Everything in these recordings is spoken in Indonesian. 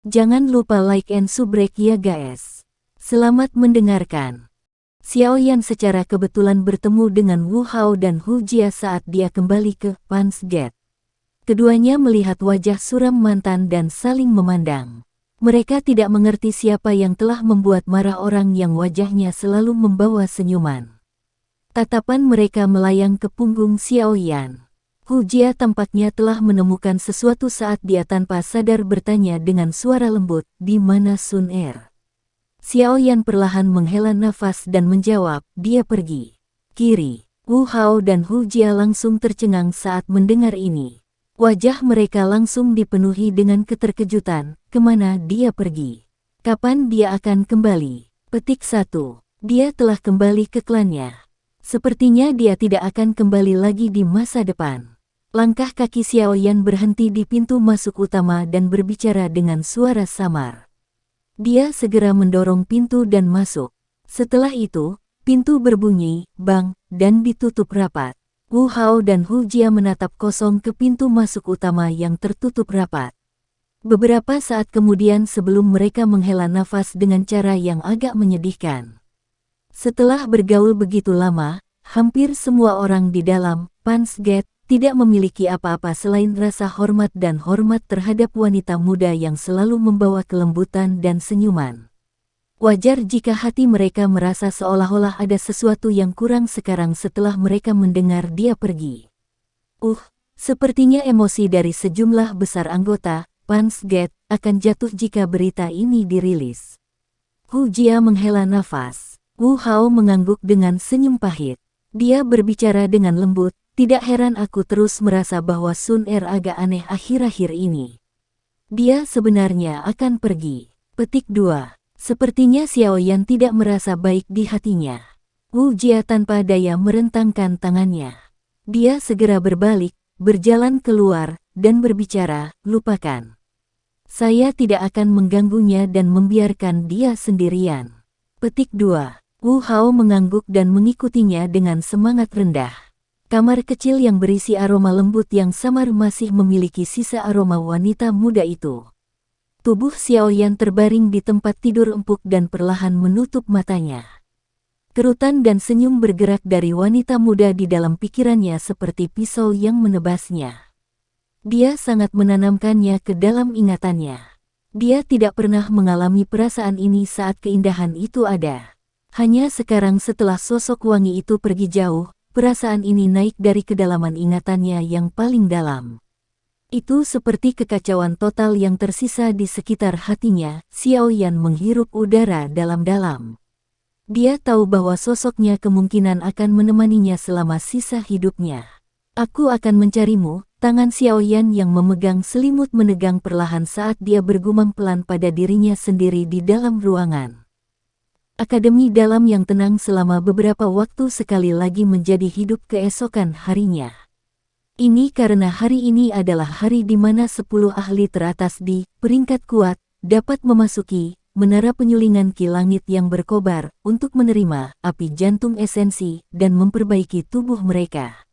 Jangan lupa like and subscribe ya guys. Selamat mendengarkan. Xiao Yan secara kebetulan bertemu dengan Wu Hao dan Hu Jia saat dia kembali ke Pan's Gate. Keduanya melihat wajah suram mantan dan saling memandang. Mereka tidak mengerti siapa yang telah membuat marah orang yang wajahnya selalu membawa senyuman. Tatapan mereka melayang ke punggung Xiao Yan. Hu Jia tampaknya telah menemukan sesuatu saat dia tanpa sadar bertanya dengan suara lembut, "Di mana Sun Er?" Xiao Yan perlahan menghela nafas dan menjawab, "Dia pergi kiri." Wu Hao dan Hu Jia langsung tercengang saat mendengar ini. Wajah mereka langsung dipenuhi dengan keterkejutan. Kemana dia pergi? Kapan dia akan kembali? Petik 1. Dia telah kembali ke klannya. Sepertinya dia tidak akan kembali lagi di masa depan. Langkah kaki Xiao Yan berhenti di pintu masuk utama dan berbicara dengan suara samar. Dia segera mendorong pintu dan masuk. Setelah itu, pintu berbunyi, bang, dan ditutup rapat. Wu Hao dan Hu Jia menatap kosong ke pintu masuk utama yang tertutup rapat. Beberapa saat kemudian sebelum mereka menghela nafas dengan cara yang agak menyedihkan. Setelah bergaul begitu lama, hampir semua orang di dalam Pan's Gate tidak memiliki apa-apa selain rasa hormat dan hormat terhadap wanita muda yang selalu membawa kelembutan dan senyuman. Wajar jika hati mereka merasa seolah-olah ada sesuatu yang kurang sekarang setelah mereka mendengar dia pergi. Sepertinya emosi dari sejumlah besar anggota Pan's Gate akan jatuh jika berita ini dirilis. Hu Jia menghela nafas. Wu Hao mengangguk dengan senyum pahit. Dia berbicara dengan lembut, "Tidak heran aku terus merasa bahwa Sun Er agak aneh akhir-akhir ini. Dia sebenarnya akan pergi." Petik 2. Sepertinya Xiao Yan tidak merasa baik di hatinya. Wu Jia tanpa daya merentangkan tangannya. Dia segera berbalik, berjalan keluar, dan berbicara, "Lupakan. Saya tidak akan mengganggunya dan membiarkan dia sendirian." Petik 2. Wu Hao mengangguk dan mengikutinya dengan semangat rendah. Kamar kecil yang berisi aroma lembut yang samar masih memiliki sisa aroma wanita muda itu. Tubuh Xiao Yan terbaring di tempat tidur empuk dan perlahan menutup matanya. Kerutan dan senyum bergerak dari wanita muda di dalam pikirannya seperti pisau yang menebasnya. Dia sangat menanamkannya ke dalam ingatannya. Dia tidak pernah mengalami perasaan ini saat keindahan itu ada. Hanya sekarang setelah sosok wangi itu pergi jauh, perasaan ini naik dari kedalaman ingatannya yang paling dalam. Itu seperti kekacauan total yang tersisa di sekitar hatinya. Xiao Yan menghirup udara dalam-dalam. Dia tahu bahwa sosoknya kemungkinan akan menemaninya selama sisa hidupnya. "Aku akan mencarimu." Tangan Xiao Yan yang memegang selimut menegang perlahan saat dia bergumam pelan pada dirinya sendiri di dalam ruangan. Akademi dalam yang tenang selama beberapa waktu sekali lagi menjadi hidup keesokan harinya. Ini karena hari ini adalah hari di mana 10 ahli teratas di peringkat kuat dapat memasuki menara penyulingan ki langit yang berkobar untuk menerima api jantung esensi dan memperbaiki tubuh mereka.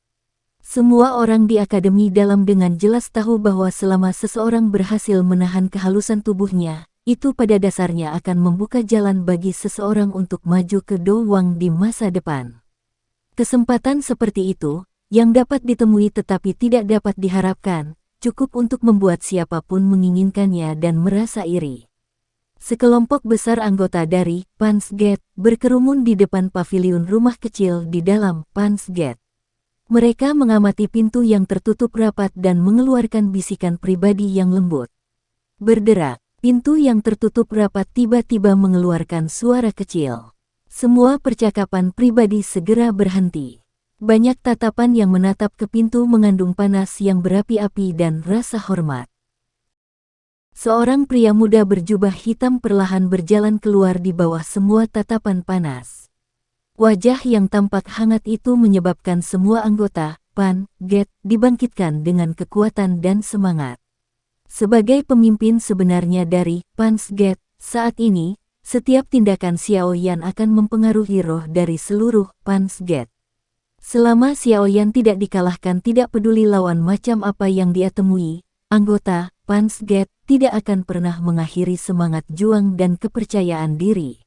Semua orang di akademi dalam dengan jelas tahu bahwa selama seseorang berhasil menahan kehalusan tubuhnya, itu pada dasarnya akan membuka jalan bagi seseorang untuk maju ke Do Wang di masa depan. Kesempatan seperti itu, yang dapat ditemui tetapi tidak dapat diharapkan, cukup untuk membuat siapapun menginginkannya dan merasa iri. Sekelompok besar anggota dari Pan's Gate berkerumun di depan paviliun rumah kecil di dalam Pan's Gate. Mereka mengamati pintu yang tertutup rapat dan mengeluarkan bisikan pribadi yang lembut. Berderak. Pintu yang tertutup rapat tiba-tiba mengeluarkan suara kecil. Semua percakapan pribadi segera berhenti. Banyak tatapan yang menatap ke pintu mengandung panas yang berapi-api dan rasa hormat. Seorang pria muda berjubah hitam perlahan berjalan keluar di bawah semua tatapan panas. Wajah yang tampak hangat itu menyebabkan semua anggota Pan's Gate dibangkitkan dengan kekuatan dan semangat. Sebagai pemimpin sebenarnya dari Pan's Gate, saat ini, setiap tindakan Xiao Yan akan mempengaruhi roh dari seluruh Pan's Gate. Selama Xiao Yan tidak dikalahkan tidak peduli lawan macam apa yang dia temui, anggota Pan's Gate tidak akan pernah mengakhiri semangat juang dan kepercayaan diri.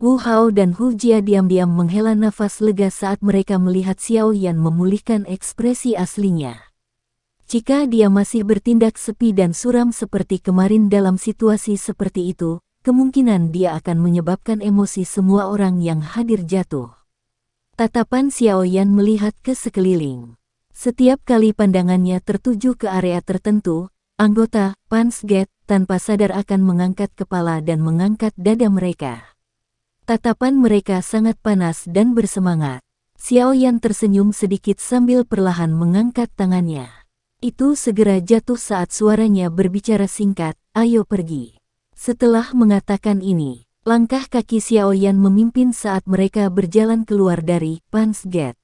Wu Hao dan Hu Jia diam-diam menghela nafas lega saat mereka melihat Xiao Yan memulihkan ekspresi aslinya. Jika dia masih bertindak sepi dan suram seperti kemarin dalam situasi seperti itu, kemungkinan dia akan menyebabkan emosi semua orang yang hadir jatuh. Tatapan Xiao Yan melihat ke sekeliling. Setiap kali pandangannya tertuju ke area tertentu, anggota Pans Gate tanpa sadar akan mengangkat kepala dan mengangkat dada mereka. Tatapan mereka sangat panas dan bersemangat. Xiao Yan tersenyum sedikit sambil perlahan mengangkat tangannya. Itu segera jatuh saat suaranya berbicara singkat, "Ayo pergi." Setelah mengatakan ini, langkah kaki Xiao Yan memimpin saat mereka berjalan keluar dari Pans Gate.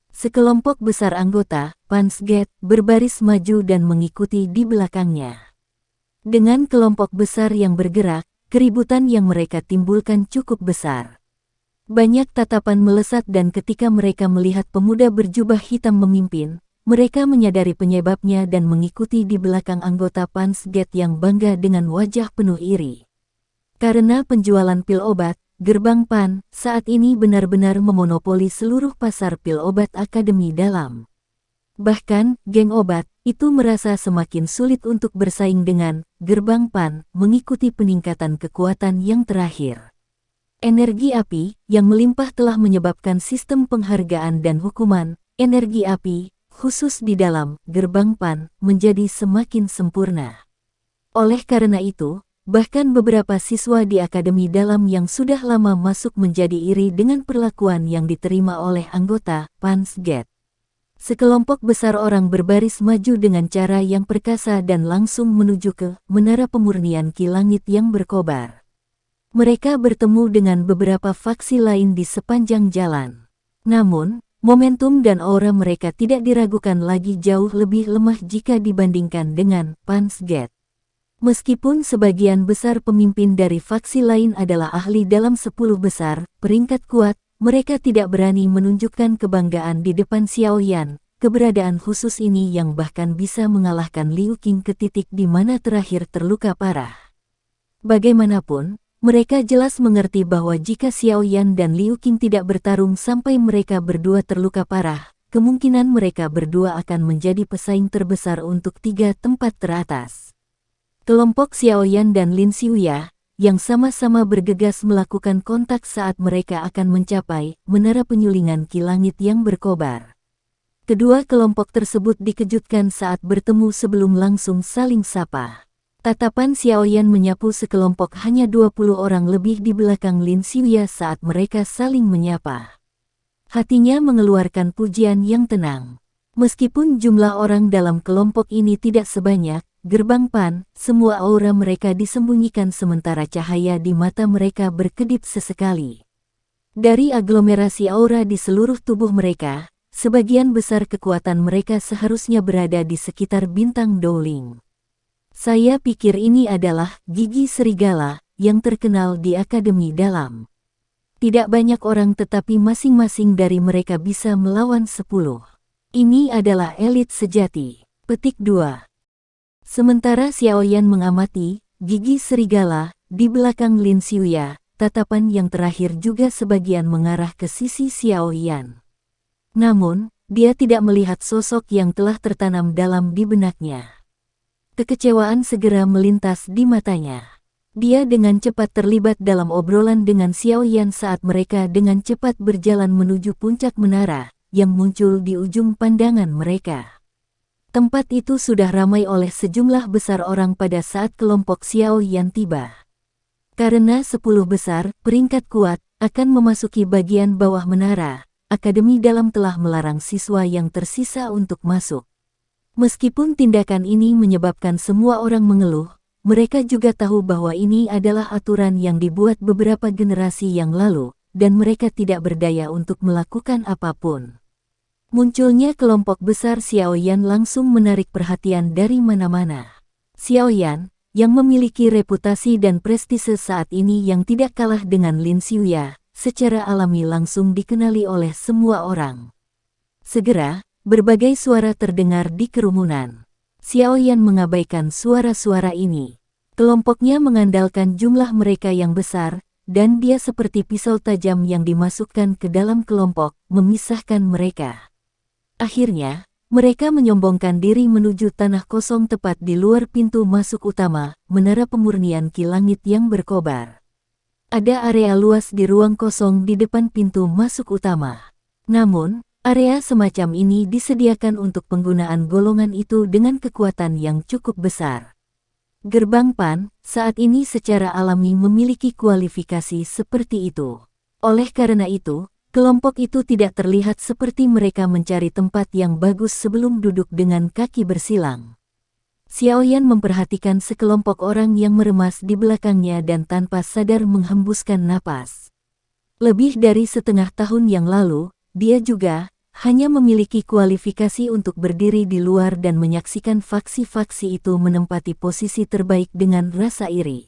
Sekelompok besar anggota Pans Gate berbaris maju dan mengikuti di belakangnya. Dengan kelompok besar yang bergerak, keributan yang mereka timbulkan cukup besar. Banyak tatapan melesat dan ketika mereka melihat pemuda berjubah hitam memimpin, mereka menyadari penyebabnya dan mengikuti di belakang anggota Pans Gate yang bangga dengan wajah penuh iri. Karena penjualan pil obat, Gerbang Pan saat ini benar-benar memonopoli seluruh pasar pil obat Akademi Dalam. Bahkan, geng obat itu merasa semakin sulit untuk bersaing dengan Gerbang Pan mengikuti peningkatan kekuatan yang terakhir. Energi api yang melimpah telah menyebabkan sistem penghargaan dan hukuman, energi api, khusus di dalam Gerbang Pan, menjadi semakin sempurna. Oleh karena itu, bahkan beberapa siswa di Akademi Dalam yang sudah lama masuk menjadi iri dengan perlakuan yang diterima oleh anggota Pans Gate. Sekelompok besar orang berbaris maju dengan cara yang perkasa dan langsung menuju ke Menara Pemurnian Ki Langit yang berkobar. Mereka bertemu dengan beberapa faksi lain di sepanjang jalan. Namun, momentum dan aura mereka tidak diragukan lagi jauh lebih lemah jika dibandingkan dengan Pans Gate. Meskipun sebagian besar pemimpin dari faksi lain adalah ahli dalam 10 besar, peringkat kuat, mereka tidak berani menunjukkan kebanggaan di depan Xiao Yan. Keberadaan khusus ini yang bahkan bisa mengalahkan Liu Qing ke titik di mana terakhir terluka parah. Bagaimanapun, mereka jelas mengerti bahwa jika Xiao Yan dan Liu Qing tidak bertarung sampai mereka berdua terluka parah, kemungkinan mereka berdua akan menjadi pesaing terbesar untuk 3 tempat teratas. Kelompok Xiao Yan dan Lin Xiuya, yang sama-sama bergegas melakukan kontak saat mereka akan mencapai Menara Penyulingan Ki Langit yang berkobar. Kedua kelompok tersebut dikejutkan saat bertemu sebelum langsung saling sapa. Tatapan Xiao Yan menyapu sekelompok hanya 20 orang lebih di belakang Lin Xiuya saat mereka saling menyapa. Hatinya mengeluarkan pujian yang tenang. Meskipun jumlah orang dalam kelompok ini tidak sebanyak Gerbang Pan, semua aura mereka disembunyikan sementara cahaya di mata mereka berkedip sesekali. Dari aglomerasi aura di seluruh tubuh mereka, sebagian besar kekuatan mereka seharusnya berada di sekitar bintang Dowling. Saya pikir ini adalah gigi serigala yang terkenal di Akademi Dalam. Tidak banyak orang tetapi masing-masing dari mereka bisa melawan 10. Ini adalah elit sejati. Petik 2. Sementara Xiao Yan mengamati gigi serigala di belakang Lin Xiuya, tatapan yang terakhir juga sebagian mengarah ke sisi Xiao Yan. Namun, dia tidak melihat sosok yang telah tertanam dalam di benaknya. Kekecewaan segera melintas di matanya. Dia dengan cepat terlibat dalam obrolan dengan Xiao Yan saat mereka dengan cepat berjalan menuju puncak menara yang muncul di ujung pandangan mereka. Tempat itu sudah ramai oleh sejumlah besar orang pada saat kelompok Xiao Yan tiba. Karena 10 besar, peringkat kuat, akan memasuki bagian bawah menara, Akademi Dalam telah melarang siswa yang tersisa untuk masuk. Meskipun tindakan ini menyebabkan semua orang mengeluh, mereka juga tahu bahwa ini adalah aturan yang dibuat beberapa generasi yang lalu, dan mereka tidak berdaya untuk melakukan apapun. Munculnya kelompok besar Xiao Yan langsung menarik perhatian dari mana-mana. Xiao Yan, yang memiliki reputasi dan prestise saat ini yang tidak kalah dengan Lin Xiuya, secara alami langsung dikenali oleh semua orang. Segera, berbagai suara terdengar di kerumunan. Xiao Yan mengabaikan suara-suara ini. Kelompoknya mengandalkan jumlah mereka yang besar, dan dia seperti pisau tajam yang dimasukkan ke dalam kelompok, memisahkan mereka. Akhirnya, mereka menyombongkan diri menuju tanah kosong tepat di luar pintu masuk utama, menara pemurnian Ki Langit yang berkobar. Ada area luas di ruang kosong di depan pintu masuk utama. Namun, area semacam ini disediakan untuk penggunaan golongan itu dengan kekuatan yang cukup besar. Gerbang Pan, saat ini secara alami memiliki kualifikasi seperti itu. Oleh karena itu, kelompok itu tidak terlihat seperti mereka mencari tempat yang bagus sebelum duduk dengan kaki bersilang. Xiao Yan memperhatikan sekelompok orang yang meremas di belakangnya dan tanpa sadar menghembuskan napas. Lebih dari setengah tahun yang lalu, dia juga hanya memiliki kualifikasi untuk berdiri di luar dan menyaksikan faksi-faksi itu menempati posisi terbaik dengan rasa iri.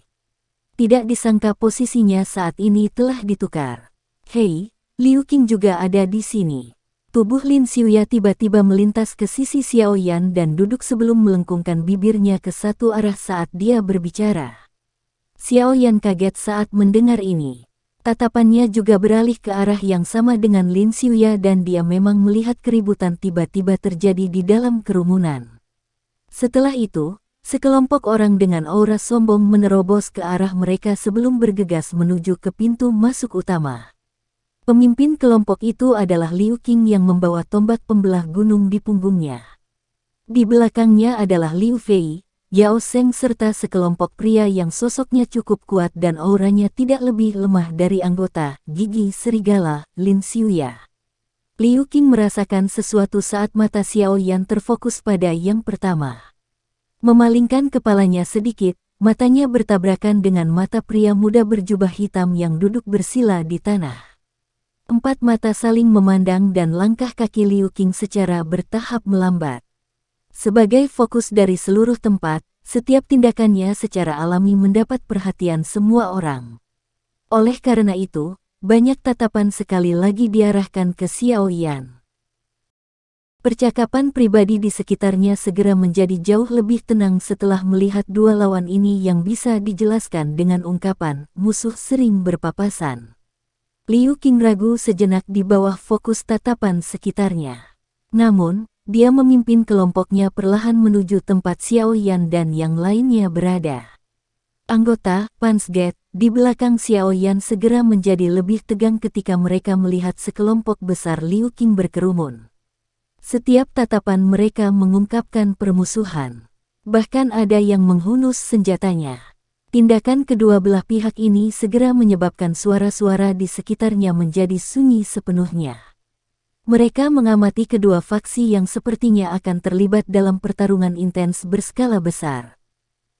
Tidak disangka posisinya saat ini telah ditukar. Hei, Liu Qing juga ada di sini. Tubuh Lin Xiuya tiba-tiba melintas ke sisi Xiao Yan dan duduk sebelum melengkungkan bibirnya ke satu arah saat dia berbicara. Xiao Yan kaget saat mendengar ini. Tatapannya juga beralih ke arah yang sama dengan Lin Xiuya dan dia memang melihat keributan tiba-tiba terjadi di dalam kerumunan. Setelah itu, sekelompok orang dengan aura sombong menerobos ke arah mereka sebelum bergegas menuju ke pintu masuk utama. Pemimpin kelompok itu adalah Liu Qing yang membawa tombak pembelah gunung di punggungnya. Di belakangnya adalah Liu Fei, Yao Sheng serta sekelompok pria yang sosoknya cukup kuat dan auranya tidak lebih lemah dari anggota Gigi Serigala, Lin Xiuya. Liu Qing merasakan sesuatu saat mata Xiao Yan terfokus pada yang pertama. Memalingkan kepalanya sedikit, matanya bertabrakan dengan mata pria muda berjubah hitam yang duduk bersila di tanah. Empat mata saling memandang dan langkah kaki Liu Qing secara bertahap melambat. Sebagai fokus dari seluruh tempat, setiap tindakannya secara alami mendapat perhatian semua orang. Oleh karena itu, banyak tatapan sekali lagi diarahkan ke Xiao Yan. Percakapan pribadi di sekitarnya segera menjadi jauh lebih tenang setelah melihat dua lawan ini yang bisa dijelaskan dengan ungkapan musuh sering berpapasan. Liu Qing ragu sejenak di bawah fokus tatapan sekitarnya. Namun, dia memimpin kelompoknya perlahan menuju tempat Xiao Yan dan yang lainnya berada. Anggota Pan's Gate di belakang Xiao Yan segera menjadi lebih tegang ketika mereka melihat sekelompok besar Liu Qing berkerumun. Setiap tatapan mereka mengungkapkan permusuhan. Bahkan ada yang menghunus senjatanya. Tindakan kedua belah pihak ini segera menyebabkan suara-suara di sekitarnya menjadi sunyi sepenuhnya. Mereka mengamati kedua faksi yang sepertinya akan terlibat dalam pertarungan intens berskala besar.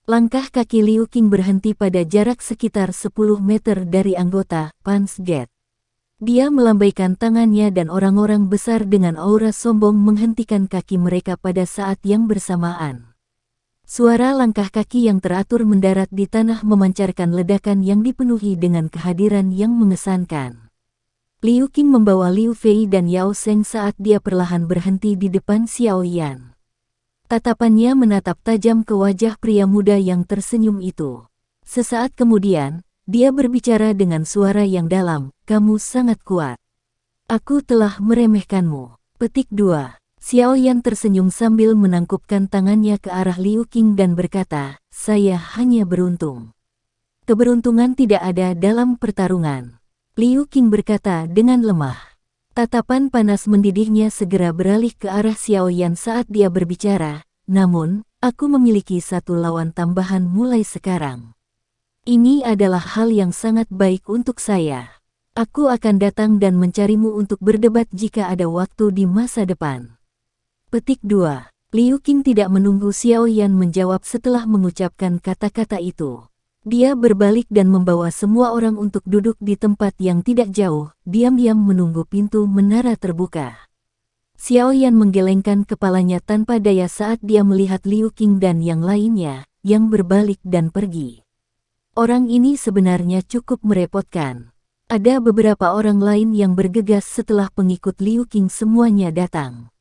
Langkah kaki Liu Qing berhenti pada jarak sekitar 10 meter dari anggota Pan's Gate. Dia melambaikan tangannya dan orang-orang besar dengan aura sombong menghentikan kaki mereka pada saat yang bersamaan. Suara langkah kaki yang teratur mendarat di tanah memancarkan ledakan yang dipenuhi dengan kehadiran yang mengesankan. Liu Qing membawa Liu Fei dan Yao Sheng saat dia perlahan berhenti di depan Xiao Yan. Tatapannya menatap tajam ke wajah pria muda yang tersenyum itu. Sesaat kemudian, dia berbicara dengan suara yang dalam, "Kamu sangat kuat. Aku telah meremehkanmu." Petik 2. Xiao Yan tersenyum sambil menangkupkan tangannya ke arah Liu Qing dan berkata, "Saya hanya beruntung. Keberuntungan tidak ada dalam pertarungan." Liu Qing berkata dengan lemah. Tatapan panas mendidihnya segera beralih ke arah Xiao Yan saat dia berbicara, "Namun, aku memiliki satu lawan tambahan mulai sekarang. Ini adalah hal yang sangat baik untuk saya. Aku akan datang dan mencarimu untuk berdebat jika ada waktu di masa depan." Petik 2. Liu Qing tidak menunggu Xiao Yan menjawab setelah mengucapkan kata-kata itu. Dia berbalik dan membawa semua orang untuk duduk di tempat yang tidak jauh, diam-diam menunggu pintu menara terbuka. Xiao Yan menggelengkan kepalanya tanpa daya saat dia melihat Liu Qing dan yang lainnya, yang berbalik dan pergi. Orang ini sebenarnya cukup merepotkan. Ada beberapa orang lain yang bergegas setelah pengikut Liu Qing semuanya datang.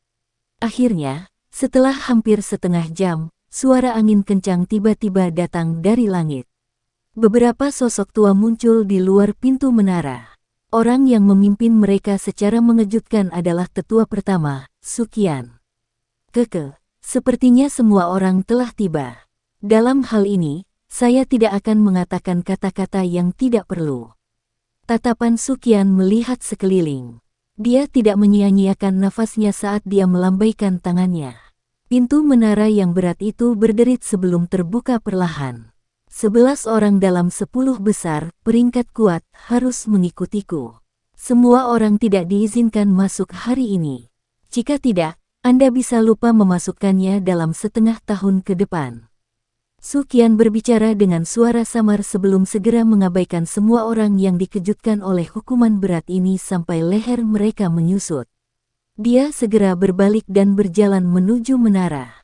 Akhirnya, Setelah hampir setengah jam, suara angin kencang tiba-tiba datang dari langit. Beberapa sosok tua muncul di luar pintu menara. Orang yang memimpin mereka secara mengejutkan adalah tetua pertama, Suqian. Sepertinya semua orang telah tiba. Dalam hal ini, saya tidak akan mengatakan kata-kata yang tidak perlu. Tatapan Suqian melihat sekeliling. Dia tidak menyia-nyiakan nafasnya saat dia melambaikan tangannya. Pintu menara yang berat itu berderit sebelum terbuka perlahan. 11 orang dalam 10 besar, peringkat kuat, harus mengikutiku. Semua orang tidak diizinkan masuk hari ini. Jika tidak, Anda bisa lupa memasukkannya dalam setengah tahun ke depan. Suqian berbicara dengan suara samar sebelum segera mengabaikan semua orang yang dikejutkan oleh hukuman berat ini sampai leher mereka menyusut. Dia segera berbalik dan berjalan menuju menara.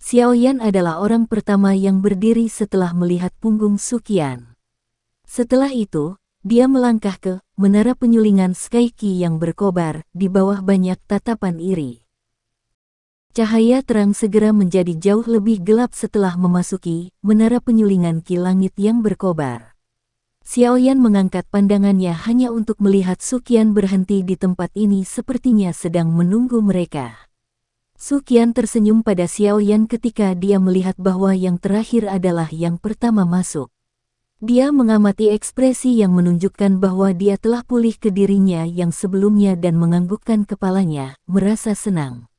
Xiaoyan adalah orang pertama yang berdiri setelah melihat punggung Suqian. Setelah itu, dia melangkah ke menara penyulingan Sky Key yang berkobar di bawah banyak tatapan iri. Cahaya terang segera menjadi jauh lebih gelap setelah memasuki menara penyulingan Ki langit yang berkobar. Xiaoyan mengangkat pandangannya hanya untuk melihat Suqian berhenti di tempat ini sepertinya sedang menunggu mereka. Suqian tersenyum pada Xiaoyan ketika dia melihat bahwa yang terakhir adalah yang pertama masuk. Dia mengamati ekspresi yang menunjukkan bahwa dia telah pulih ke dirinya yang sebelumnya dan menganggukkan kepalanya, merasa senang.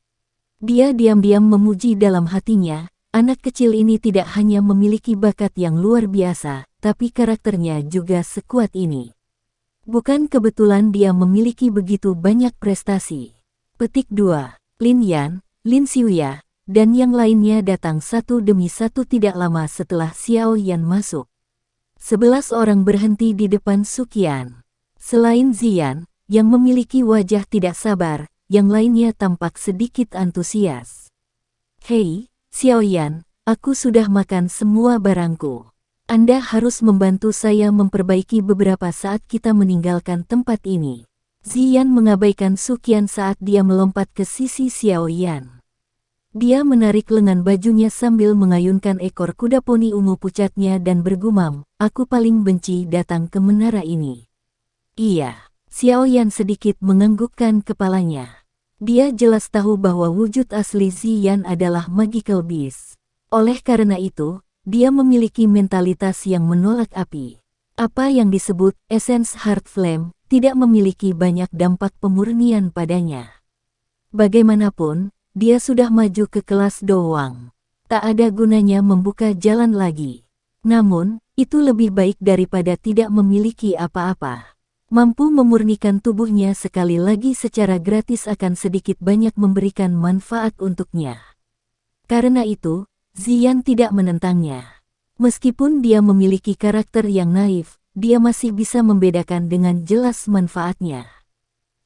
Dia diam-diam memuji dalam hatinya, anak kecil ini tidak hanya memiliki bakat yang luar biasa, tapi karakternya juga sekuat ini. Bukan kebetulan dia memiliki begitu banyak prestasi. Petik 2. Lin Yan, Lin Xiuya, dan yang lainnya datang satu demi satu tidak lama setelah Xiaoyan masuk. 11 orang berhenti di depan Suqian. Selain Ziyan, yang memiliki wajah tidak sabar, yang lainnya tampak sedikit antusias. Hei, Xiaoyan, aku sudah makan semua barangku. Anda harus membantu saya memperbaiki beberapa saat kita meninggalkan tempat ini. Ziyan mengabaikan Suqian saat dia melompat ke sisi Xiaoyan. Dia menarik lengan bajunya sambil mengayunkan ekor kuda poni ungu pucatnya dan bergumam, aku paling benci datang ke menara ini. Iya. Xiaoyan sedikit menganggukkan kepalanya. Dia jelas tahu bahwa wujud asli Ziyan adalah magical beast. Oleh karena itu, dia memiliki mentalitas yang menolak api. Apa yang disebut essence heart flame tidak memiliki banyak dampak pemurnian padanya. Bagaimanapun, dia sudah maju ke kelas doang. Tak ada gunanya membuka jalan lagi. Namun, itu lebih baik daripada tidak memiliki apa-apa. Mampu memurnikan tubuhnya sekali lagi secara gratis akan sedikit banyak memberikan manfaat untuknya. Karena itu, Ziyan tidak menentangnya. Meskipun dia memiliki karakter yang naif, dia masih bisa membedakan dengan jelas manfaatnya.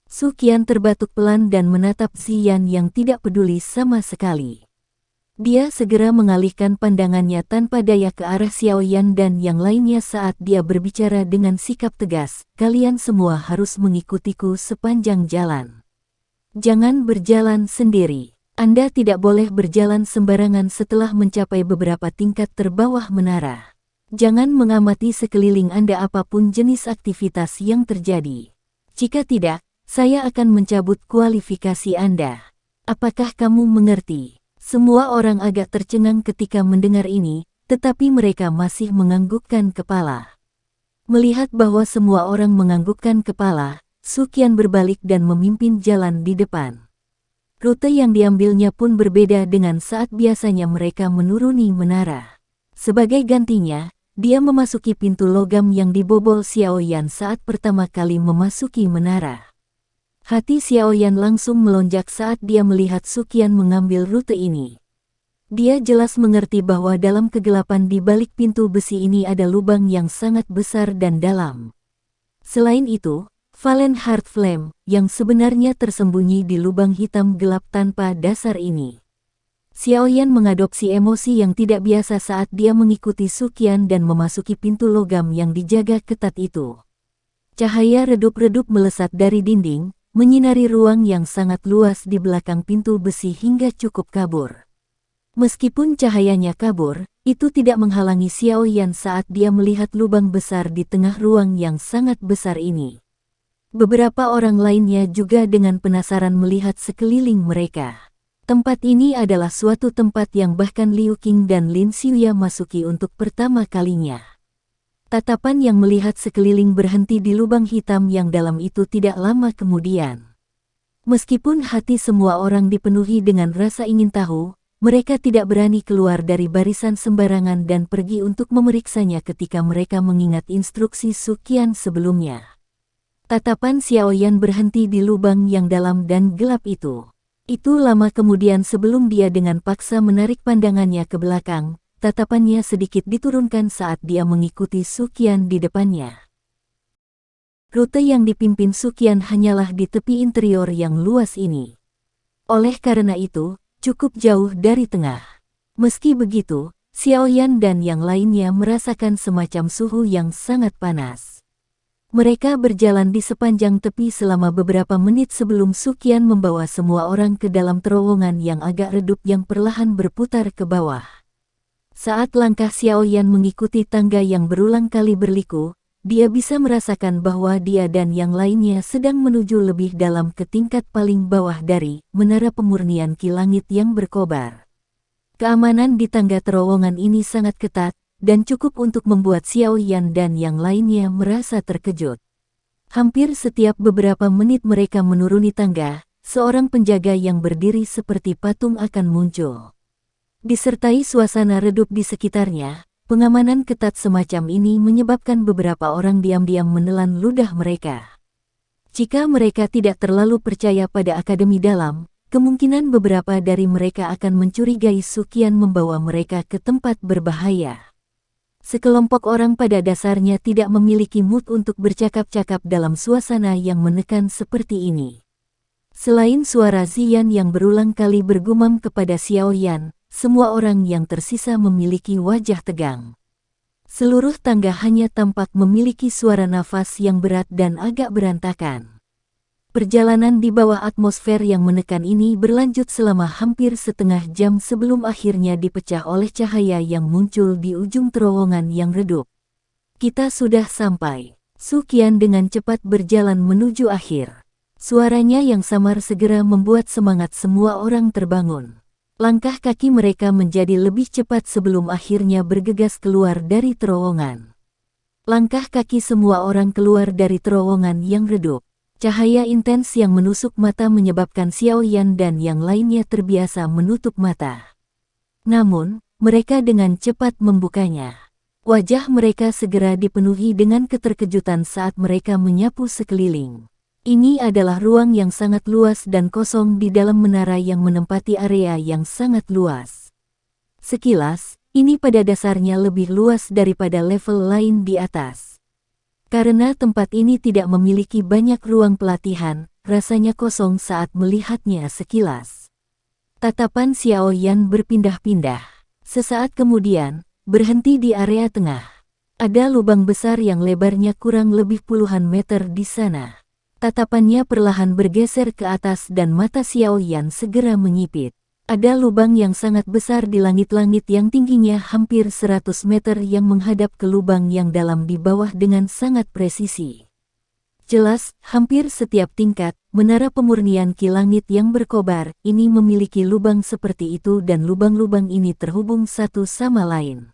Suqian terbatuk pelan dan menatap Ziyan yang tidak peduli sama sekali. Dia segera mengalihkan pandangannya tanpa daya ke arah Xiaoyan dan yang lainnya saat dia berbicara dengan sikap tegas, kalian semua harus mengikutiku sepanjang jalan. Jangan berjalan sendiri. Anda tidak boleh berjalan sembarangan setelah mencapai beberapa tingkat terbawah menara. Jangan mengamati sekeliling Anda apapun jenis aktivitas yang terjadi. Jika tidak, saya akan mencabut kualifikasi Anda. Apakah kamu mengerti? Semua orang agak tercengang ketika mendengar ini, tetapi mereka masih menganggukkan kepala. Melihat bahwa semua orang menganggukkan kepala, Suqian berbalik dan memimpin jalan di depan. Rute yang diambilnya pun berbeda dengan saat biasanya mereka menuruni menara. Sebagai gantinya, dia memasuki pintu logam yang dibobol Xiaoyan saat pertama kali memasuki menara. Hati Xiaoyan langsung melonjak saat dia melihat Suqian mengambil rute ini. Dia jelas mengerti bahwa dalam kegelapan di balik pintu besi ini ada lubang yang sangat besar dan dalam. Selain itu, Valen Heart Flame yang sebenarnya tersembunyi di lubang hitam gelap tanpa dasar ini. Xiaoyan mengadopsi emosi yang tidak biasa saat dia mengikuti Suqian dan memasuki pintu logam yang dijaga ketat itu. Cahaya redup-redup melesat dari dinding, menyinari ruang yang sangat luas di belakang pintu besi hingga cukup kabur. Meskipun cahayanya kabur, itu tidak menghalangi Xiao Yan saat dia melihat lubang besar di tengah ruang yang sangat besar ini. Beberapa orang lainnya juga dengan penasaran melihat sekeliling mereka. Tempat ini adalah suatu tempat yang bahkan Liu Qing dan Lin Xiuya masuki untuk pertama kalinya. Tatapan yang melihat sekeliling berhenti di lubang hitam yang dalam itu tidak lama kemudian. Meskipun hati semua orang dipenuhi dengan rasa ingin tahu, mereka tidak berani keluar dari barisan sembarangan dan pergi untuk memeriksanya ketika mereka mengingat instruksi Su Qian sebelumnya. Tatapan Xiao Yan berhenti di lubang yang dalam dan gelap itu. Itu lama kemudian sebelum dia dengan paksa menarik pandangannya ke belakang, tatapannya sedikit diturunkan saat dia mengikuti Su Qian di depannya. Rute yang dipimpin Su Qian hanyalah di tepi interior yang luas ini. Oleh karena itu, cukup jauh dari tengah. Meski begitu, Xiao Yan dan yang lainnya merasakan semacam suhu yang sangat panas. Mereka berjalan di sepanjang tepi selama beberapa menit sebelum Su Qian membawa semua orang ke dalam terowongan yang agak redup yang perlahan berputar ke bawah. Saat langkah Xiao Yan mengikuti tangga yang berulang kali berliku, dia bisa merasakan bahwa dia dan yang lainnya sedang menuju lebih dalam ke tingkat paling bawah dari menara pemurnian Ki Langit yang berkobar. Keamanan di tangga terowongan ini sangat ketat, dan cukup untuk membuat Xiao Yan dan yang lainnya merasa terkejut. Hampir setiap beberapa menit mereka menuruni tangga, seorang penjaga yang berdiri seperti patung akan muncul. Disertai suasana redup di sekitarnya, pengamanan ketat semacam ini menyebabkan beberapa orang diam-diam menelan ludah mereka. Jika mereka tidak terlalu percaya pada Akademi Dalam, kemungkinan beberapa dari mereka akan mencurigai Su Qian membawa mereka ke tempat berbahaya. Sekelompok orang pada dasarnya tidak memiliki mood untuk bercakap-cakap dalam suasana yang menekan seperti ini. Selain suara Ziyan yang berulang kali bergumam kepada Xiao Yan, semua orang yang tersisa memiliki wajah tegang. Seluruh tangga hanya tampak memiliki suara nafas yang berat dan agak berantakan. Perjalanan di bawah atmosfer yang menekan ini berlanjut selama hampir setengah jam sebelum akhirnya dipecah oleh cahaya yang muncul di ujung terowongan yang redup. Kita sudah sampai. Su Qian dengan cepat berjalan menuju akhir. Suaranya yang samar segera membuat semangat semua orang terbangun. Langkah kaki mereka menjadi lebih cepat sebelum akhirnya bergegas keluar dari terowongan. Langkah kaki semua orang keluar dari terowongan yang redup. Cahaya intens yang menusuk mata menyebabkan Xiao Yan dan yang lainnya terbiasa menutup mata. Namun, mereka dengan cepat membukanya. Wajah mereka segera dipenuhi dengan keterkejutan saat mereka menyapu sekeliling. Ini adalah ruang yang sangat luas dan kosong di dalam menara yang menempati area yang sangat luas. Sekilas, ini pada dasarnya lebih luas daripada level lain di atas. Karena tempat ini tidak memiliki banyak ruang pelatihan, rasanya kosong saat melihatnya sekilas. Tatapan Xiao Yan berpindah-pindah. Sesaat kemudian, berhenti di area tengah. Ada lubang besar yang lebarnya kurang lebih puluhan meter di sana. Tatapannya perlahan bergeser ke atas dan mata Xiao Yan segera menyipit. Ada lubang yang sangat besar di langit-langit yang tingginya hampir 100 meter yang menghadap ke lubang yang dalam di bawah dengan sangat presisi. Jelas, hampir setiap tingkat, menara pemurnian Ki Langit yang berkobar, ini memiliki lubang seperti itu dan lubang-lubang ini terhubung satu sama lain.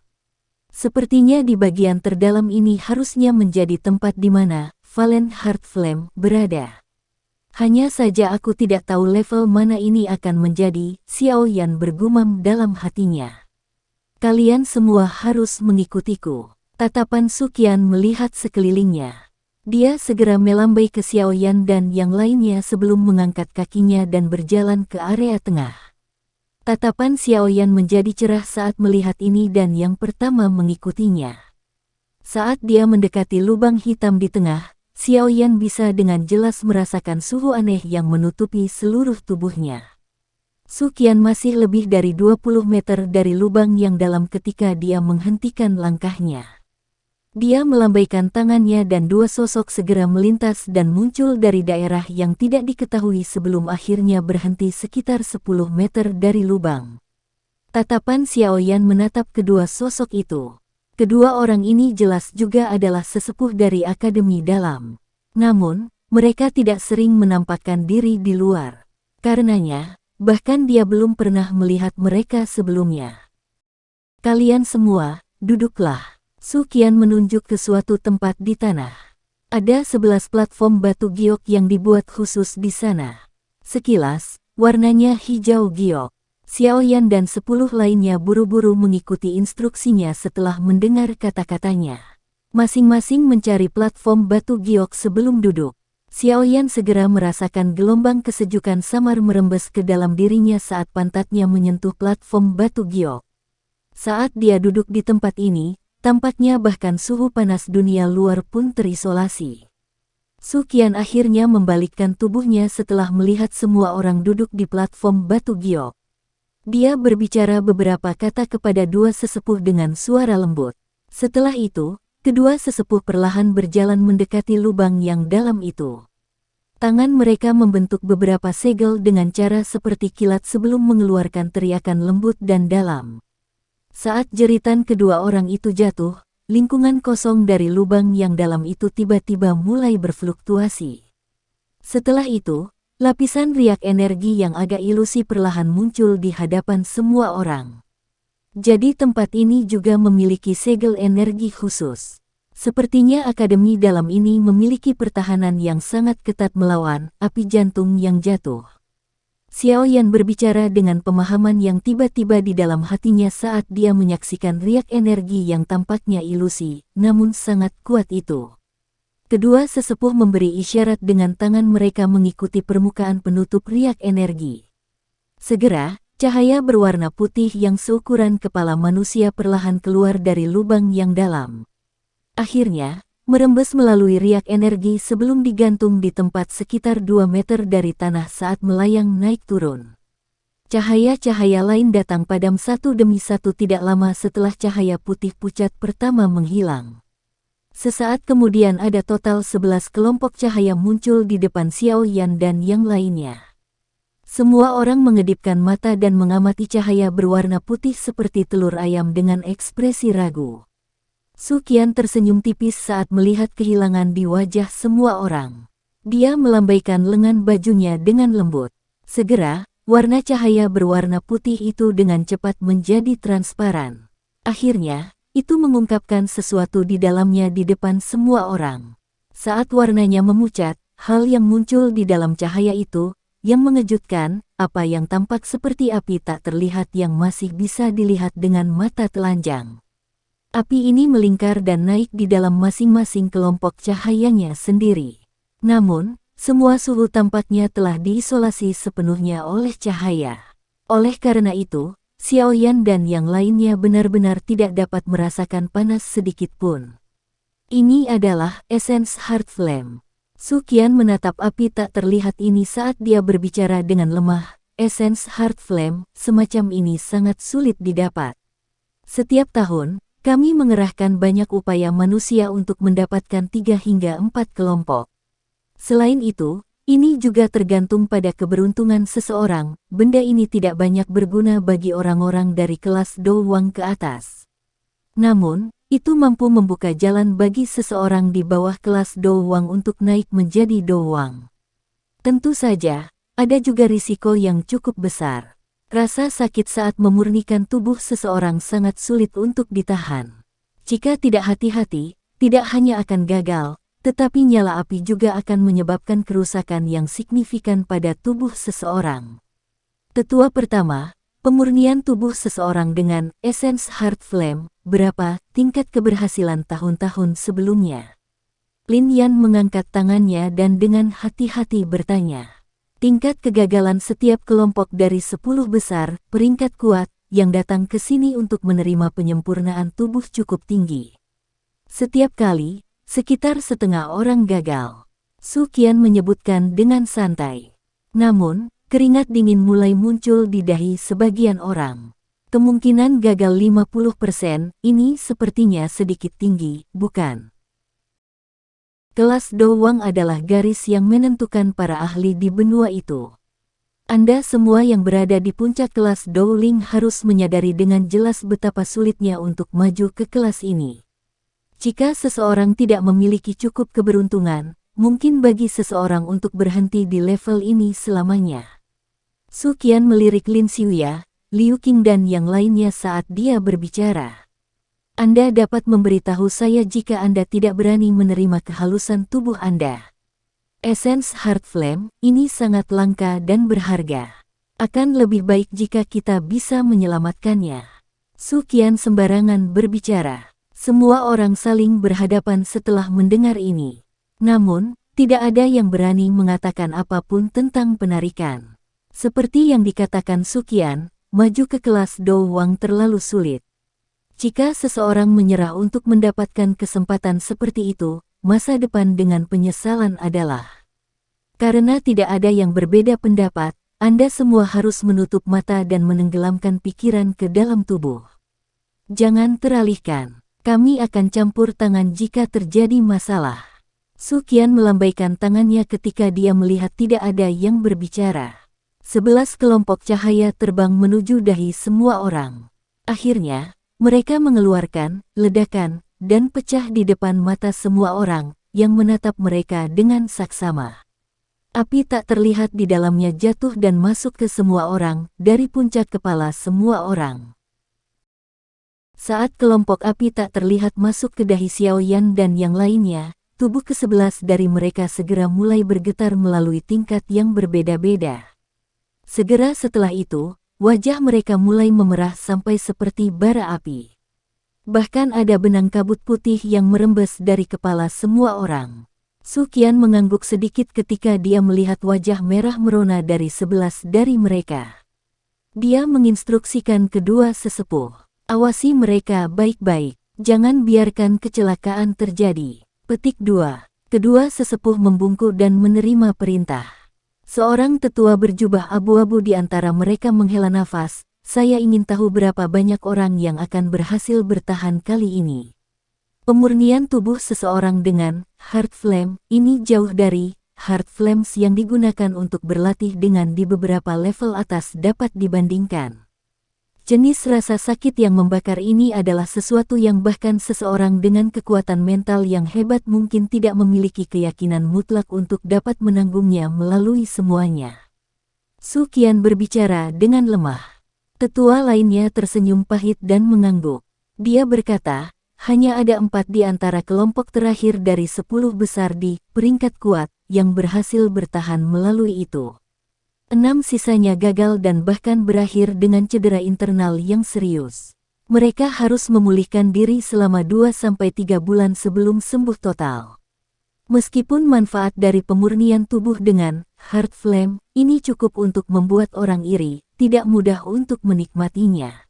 Sepertinya di bagian terdalam ini harusnya menjadi tempat di mana Valen Heart Flame berada. Hanya saja aku tidak tahu level mana ini akan menjadi, Xiao Yan bergumam dalam hatinya. Kalian semua harus mengikutiku. Tatapan Su Qian melihat sekelilingnya. Dia segera melambai ke Xiao Yan dan yang lainnya sebelum mengangkat kakinya dan berjalan ke area tengah. Tatapan Xiao Yan menjadi cerah saat melihat ini dan yang pertama mengikutinya. Saat dia mendekati lubang hitam di tengah, Xiao Yan bisa dengan jelas merasakan suhu aneh yang menutupi seluruh tubuhnya. Su Qian masih lebih dari 20 meter dari lubang yang dalam ketika dia menghentikan langkahnya. Dia melambaikan tangannya dan dua sosok segera melintas dan muncul dari daerah yang tidak diketahui sebelum akhirnya berhenti sekitar 10 meter dari lubang. Tatapan Xiaoyan menatap kedua sosok itu. Kedua orang ini jelas juga adalah sesepuh dari Akademi Dalam. Namun, mereka tidak sering menampakkan diri di luar. Karenanya, bahkan dia belum pernah melihat mereka sebelumnya. Kalian semua, duduklah. Su Qian menunjuk ke suatu tempat di tanah. Ada 11 platform batu giok yang dibuat khusus di sana. Sekilas, warnanya hijau giok. Xiaoyan dan 10 lainnya buru-buru mengikuti instruksinya setelah mendengar kata-katanya. Masing-masing mencari platform batu giok sebelum duduk. Xiaoyan segera merasakan gelombang kesejukan samar merembes ke dalam dirinya saat pantatnya menyentuh platform batu giok. Saat dia duduk di tempat ini, tampaknya bahkan suhu panas dunia luar pun terisolasi. Su Qian akhirnya membalikkan tubuhnya setelah melihat semua orang duduk di platform batu giok. Dia berbicara beberapa kata kepada dua sesepuh dengan suara lembut. Setelah itu, kedua sesepuh perlahan berjalan mendekati lubang yang dalam itu. Tangan mereka membentuk beberapa segel dengan cara seperti kilat sebelum mengeluarkan teriakan lembut dan dalam. Saat jeritan kedua orang itu jatuh, lingkungan kosong dari lubang yang dalam itu tiba-tiba mulai berfluktuasi. Setelah itu, lapisan riak energi yang agak ilusi perlahan muncul di hadapan semua orang. Jadi tempat ini juga memiliki segel energi khusus. Sepertinya Akademi Dalam ini memiliki pertahanan yang sangat ketat melawan api jantung yang jatuh. Xiaoyan berbicara dengan pemahaman yang tiba-tiba di dalam hatinya saat dia menyaksikan riak energi yang tampaknya ilusi, namun sangat kuat itu. Kedua sesepuh memberi isyarat dengan tangan mereka mengikuti permukaan penutup riak energi. Segera, cahaya berwarna putih yang seukuran kepala manusia perlahan keluar dari lubang yang dalam. Akhirnya, merembes melalui riak energi sebelum digantung di tempat sekitar 2 meter dari tanah saat melayang naik turun. Cahaya-cahaya lain datang padam satu demi satu tidak lama setelah cahaya putih pucat pertama menghilang. Sesaat kemudian ada total 11 kelompok cahaya muncul di depan Xiaoyan dan yang lainnya. Semua orang mengedipkan mata dan mengamati cahaya berwarna putih seperti telur ayam dengan ekspresi ragu. Su Qian tersenyum tipis saat melihat kehilangan di wajah semua orang. Dia melambaikan lengan bajunya dengan lembut. Segera, warna cahaya berwarna putih itu dengan cepat menjadi transparan. Akhirnya, itu mengungkapkan sesuatu di dalamnya di depan semua orang. Saat warnanya memucat, hal yang muncul di dalam cahaya itu, yang mengejutkan, apa yang tampak seperti api tak terlihat yang masih bisa dilihat dengan mata telanjang. Api ini melingkar dan naik di dalam masing-masing kelompok cahayanya sendiri. Namun, semua suhu tampaknya telah diisolasi sepenuhnya oleh cahaya. Oleh karena itu, Xiaoyan dan yang lainnya benar-benar tidak dapat merasakan panas sedikit pun. Ini adalah Essence Heart Flame. Su Qian menatap api tak terlihat ini saat dia berbicara dengan lemah. Essence Heart Flame, semacam ini sangat sulit didapat. Setiap tahun, kami mengerahkan banyak upaya manusia untuk mendapatkan 3 hingga 4 kelompok. Selain itu, ini juga tergantung pada keberuntungan seseorang. Benda ini tidak banyak berguna bagi orang-orang dari kelas Douwang ke atas. Namun, itu mampu membuka jalan bagi seseorang di bawah kelas Douwang untuk naik menjadi Douwang. Tentu saja, ada juga risiko yang cukup besar. Rasa sakit saat memurnikan tubuh seseorang sangat sulit untuk ditahan. Jika tidak hati-hati, tidak hanya akan gagal, tetapi nyala api juga akan menyebabkan kerusakan yang signifikan pada tubuh seseorang. Tetua pertama, pemurnian tubuh seseorang dengan Essence Heart Flame, berapa tingkat keberhasilan tahun-tahun sebelumnya? Lin Yan mengangkat tangannya dan dengan hati-hati bertanya. Tingkat kegagalan setiap kelompok dari 10 besar, peringkat kuat, yang datang ke sini untuk menerima penyempurnaan tubuh cukup tinggi. Setiap kali, sekitar setengah orang gagal. Su Qian menyebutkan dengan santai. Namun, keringat dingin mulai muncul di dahi sebagian orang. Kemungkinan gagal 50%, ini sepertinya sedikit tinggi, bukan? Kelas Dowang adalah garis yang menentukan para ahli di benua itu. Anda semua yang berada di puncak kelas Dowling harus menyadari dengan jelas betapa sulitnya untuk maju ke kelas ini. Jika seseorang tidak memiliki cukup keberuntungan, mungkin bagi seseorang untuk berhenti di level ini selamanya. Su Qian melirik Lin Xiuya, Liu Qing dan yang lainnya saat dia berbicara. Anda dapat memberitahu saya jika Anda tidak berani menerima kehalusan tubuh Anda. Essence Heart Flame ini sangat langka dan berharga. Akan lebih baik jika kita bisa menyelamatkannya. Su Qian sembarangan berbicara. Semua orang saling berhadapan setelah mendengar ini. Namun, tidak ada yang berani mengatakan apapun tentang penarikan. Seperti yang dikatakan Su Qian, maju ke kelas Dowang terlalu sulit. Jika seseorang menyerah untuk mendapatkan kesempatan seperti itu, masa depan dengan penyesalan adalah. Karena tidak ada yang berbeda pendapat, Anda semua harus menutup mata dan menenggelamkan pikiran ke dalam tubuh. Jangan teralihkan. Kami akan campur tangan jika terjadi masalah. Su Qian melambaikan tangannya ketika dia melihat tidak ada yang berbicara. 11 kelompok cahaya terbang menuju dahi semua orang. Akhirnya, mereka mengeluarkan ledakan dan pecah di depan mata semua orang yang menatap mereka dengan saksama. Api tak terlihat di dalamnya jatuh dan masuk ke semua orang dari puncak kepala semua orang. Saat kelompok api tak terlihat masuk ke dahi Xiaoyan dan yang lainnya, tubuh ke-11 dari mereka segera mulai bergetar melalui tingkat yang berbeda-beda. Segera setelah itu, wajah mereka mulai memerah sampai seperti bara api. Bahkan ada benang kabut putih yang merembes dari kepala semua orang. Su Qian mengangguk sedikit ketika dia melihat wajah merah merona dari 11 dari mereka. Dia menginstruksikan kedua sesepuh. Awasi mereka baik-baik. Jangan biarkan kecelakaan terjadi. Petik 2. Kedua sesepuh membungkuk dan menerima perintah. Seorang tetua berjubah abu-abu di antara mereka menghela nafas. Saya ingin tahu berapa banyak orang yang akan berhasil bertahan kali ini. Pemurnian tubuh seseorang dengan Heart Flame ini jauh dari Heart Flames yang digunakan untuk berlatih dengan di beberapa level atas dapat dibandingkan. Jenis rasa sakit yang membakar ini adalah sesuatu yang bahkan seseorang dengan kekuatan mental yang hebat mungkin tidak memiliki keyakinan mutlak untuk dapat menanggungnya melalui semuanya. Su Qian berbicara dengan lemah. Tetua lainnya tersenyum pahit dan mengangguk. Dia berkata, hanya ada 4 di antara kelompok terakhir dari 10 besar di peringkat kuat yang berhasil bertahan melalui itu. 6 sisanya gagal dan bahkan berakhir dengan cedera internal yang serius. Mereka harus memulihkan diri selama 2-3 bulan sebelum sembuh total. Meskipun manfaat dari pemurnian tubuh dengan Heart Flame ini cukup untuk membuat orang iri, tidak mudah untuk menikmatinya.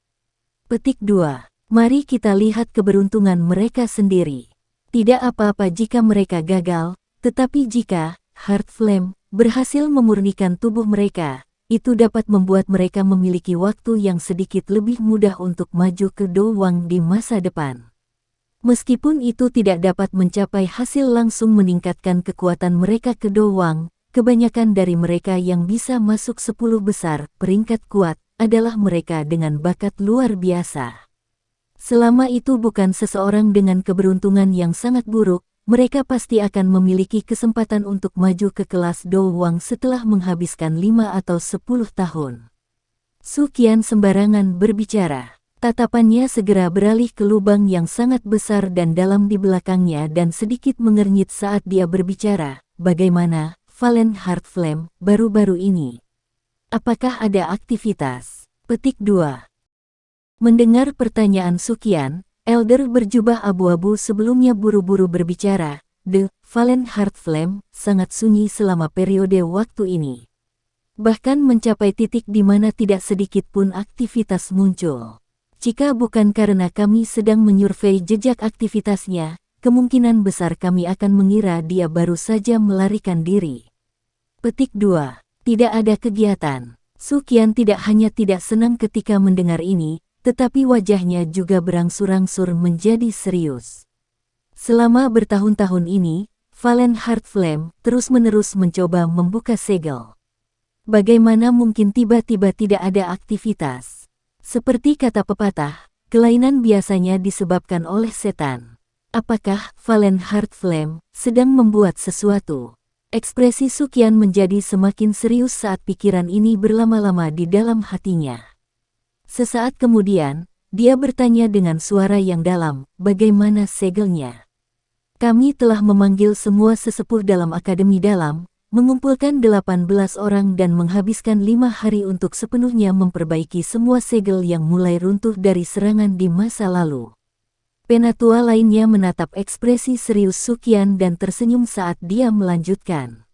Petik 2. Mari kita lihat keberuntungan mereka sendiri. Tidak apa-apa jika mereka gagal, tetapi jika Heart Flame berhasil memurnikan tubuh mereka, itu dapat membuat mereka memiliki waktu yang sedikit lebih mudah untuk maju ke Dowang di masa depan. Meskipun itu tidak dapat mencapai hasil langsung meningkatkan kekuatan mereka ke Dowang, kebanyakan dari mereka yang bisa masuk 10 besar peringkat kuat adalah mereka dengan bakat luar biasa. Selama itu bukan seseorang dengan keberuntungan yang sangat buruk, mereka pasti akan memiliki kesempatan untuk maju ke kelas Dowang setelah menghabiskan 5 atau 10 tahun. Su Qian sembarangan berbicara. Tatapannya segera beralih ke lubang yang sangat besar dan dalam di belakangnya dan sedikit mengernyit saat dia berbicara. Bagaimana, Valen Heart Flame, baru-baru ini? Apakah ada aktivitas? Petik 2. Mendengar pertanyaan Su Qian, Elder berjubah abu-abu sebelumnya buru-buru berbicara. The Valen Heart Flame sangat sunyi selama periode waktu ini. Bahkan mencapai titik di mana tidak sedikit pun aktivitas muncul. Jika bukan karena kami sedang menyurvei jejak aktivitasnya, kemungkinan besar kami akan mengira dia baru saja melarikan diri. Petik 2. Tidak ada kegiatan. Su Qian tidak hanya tidak senang ketika mendengar ini, tetapi wajahnya juga berangsur-angsur menjadi serius. Selama bertahun-tahun ini, Valen Heartflame terus-menerus mencoba membuka segel. Bagaimana mungkin tiba-tiba tidak ada aktivitas? Seperti kata pepatah, kelainan biasanya disebabkan oleh setan. Apakah Valen Heartflame sedang membuat sesuatu? Ekspresi Suqian menjadi semakin serius saat pikiran ini berlama-lama di dalam hatinya. Sesaat kemudian, dia bertanya dengan suara yang dalam, bagaimana segelnya? Kami telah memanggil semua sesepuh dalam Akademi Dalam, mengumpulkan 18 orang dan menghabiskan 5 hari untuk sepenuhnya memperbaiki semua segel yang mulai runtuh dari serangan di masa lalu. Penatua lainnya menatap ekspresi serius Suqian dan tersenyum saat dia melanjutkan.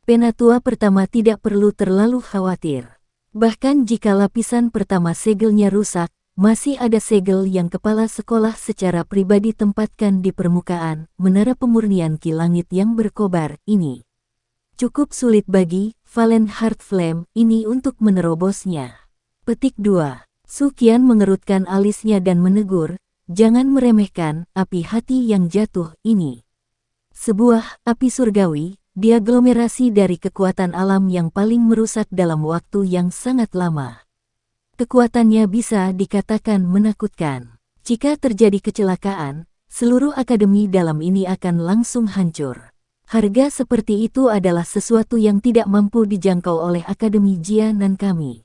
Penatua pertama tidak perlu terlalu khawatir. Bahkan jika lapisan pertama segelnya rusak, masih ada segel yang kepala sekolah secara pribadi tempatkan di permukaan menara pemurnian Ki Langit yang berkobar ini. Cukup sulit bagi Valen Heartflame ini untuk menerobosnya. Petik 2. Suqian mengerutkan alisnya dan menegur, jangan meremehkan api hati yang jatuh ini. Sebuah api surgawi, diaglomerasi dari kekuatan alam yang paling merusak dalam waktu yang sangat lama. Kekuatannya bisa dikatakan menakutkan. Jika terjadi kecelakaan, seluruh akademi dalam ini akan langsung hancur. Harga seperti itu adalah sesuatu yang tidak mampu dijangkau oleh Akademi Jianan kami.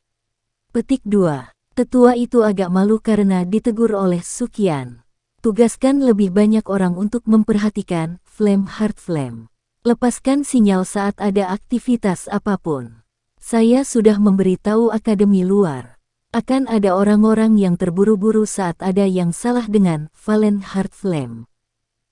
Petik 2. Tetua itu agak malu karena ditegur oleh Suqian. Tugaskan lebih banyak orang untuk memperhatikan Flame Heartflame. Lepaskan sinyal saat ada aktivitas apapun. Saya sudah memberitahu Akademi luar. Akan ada orang-orang yang terburu-buru saat ada yang salah dengan Valen Heartflame.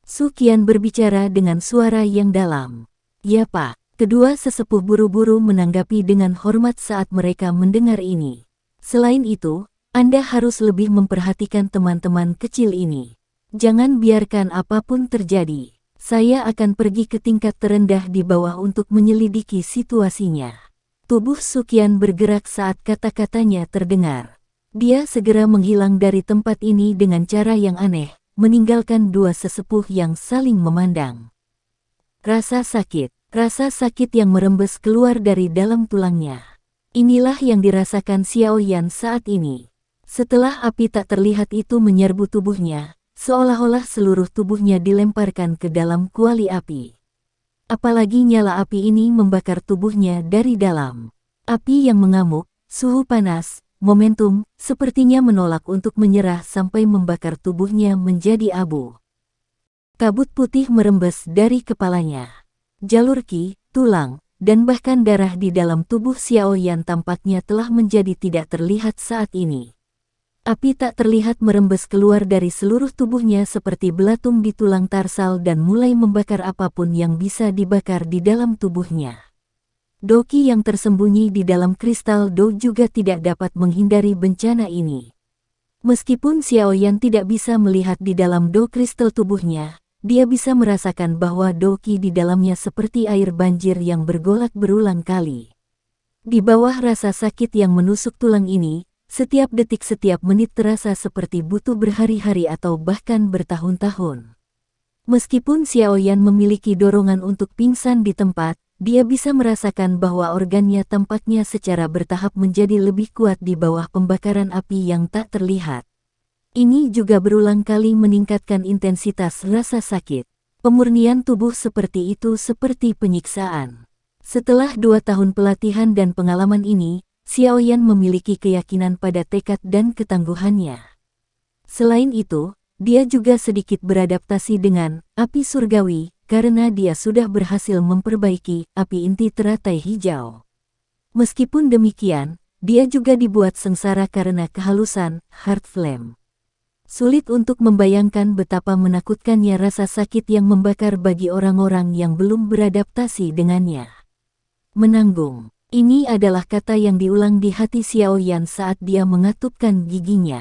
Suqian berbicara dengan suara yang dalam. Ya Pak, kedua sesepuh buru-buru menanggapi dengan hormat saat mereka mendengar ini. Selain itu, Anda harus lebih memperhatikan teman-teman kecil ini. Jangan biarkan apapun terjadi. Saya akan pergi ke tingkat terendah di bawah untuk menyelidiki situasinya. Tubuh Suqian bergerak saat kata-katanya terdengar. Dia segera menghilang dari tempat ini dengan cara yang aneh, meninggalkan dua sesepuh yang saling memandang. Rasa sakit yang merembes keluar dari dalam tulangnya. Inilah yang dirasakan Xiao Yan saat ini. Setelah api tak terlihat itu menyerbu tubuhnya, seolah-olah seluruh tubuhnya dilemparkan ke dalam kuali api. Apalagi nyala api ini membakar tubuhnya dari dalam. Api yang mengamuk, suhu panas, momentum, sepertinya menolak untuk menyerah sampai membakar tubuhnya menjadi abu. Kabut putih merembes dari kepalanya. Jalur ki, tulang, dan bahkan darah di dalam tubuh Xiao Yan tampaknya telah menjadi tidak terlihat saat ini. Api tak terlihat merembes keluar dari seluruh tubuhnya seperti belatung di tulang tarsal dan mulai membakar apapun yang bisa dibakar di dalam tubuhnya. Doki yang tersembunyi di dalam kristal Do juga tidak dapat menghindari bencana ini. Meskipun Xiao Yan tidak bisa melihat di dalam Do kristal tubuhnya, dia bisa merasakan bahwa Doki di dalamnya seperti air banjir yang bergolak berulang kali. Di bawah rasa sakit yang menusuk tulang ini, setiap detik setiap menit terasa seperti butuh berhari-hari atau bahkan bertahun-tahun. Meskipun Xiao Yan memiliki dorongan untuk pingsan di tempat, dia bisa merasakan bahwa organnya tampaknya secara bertahap menjadi lebih kuat di bawah pembakaran api yang tak terlihat. Ini juga berulang kali meningkatkan intensitas rasa sakit. Pemurnian tubuh seperti itu seperti penyiksaan. Setelah 2 tahun pelatihan dan pengalaman ini, Xiao Yan memiliki keyakinan pada tekad dan ketangguhannya. Selain itu, dia juga sedikit beradaptasi dengan api surgawi, karena dia sudah berhasil memperbaiki api inti teratai hijau. Meskipun demikian, dia juga dibuat sengsara karena kehalusan Heartflame. Sulit untuk membayangkan betapa menakutkannya rasa sakit yang membakar bagi orang-orang yang belum beradaptasi dengannya. Menanggung. Ini adalah kata yang diulang di hati Xiao Yan saat dia mengatupkan giginya.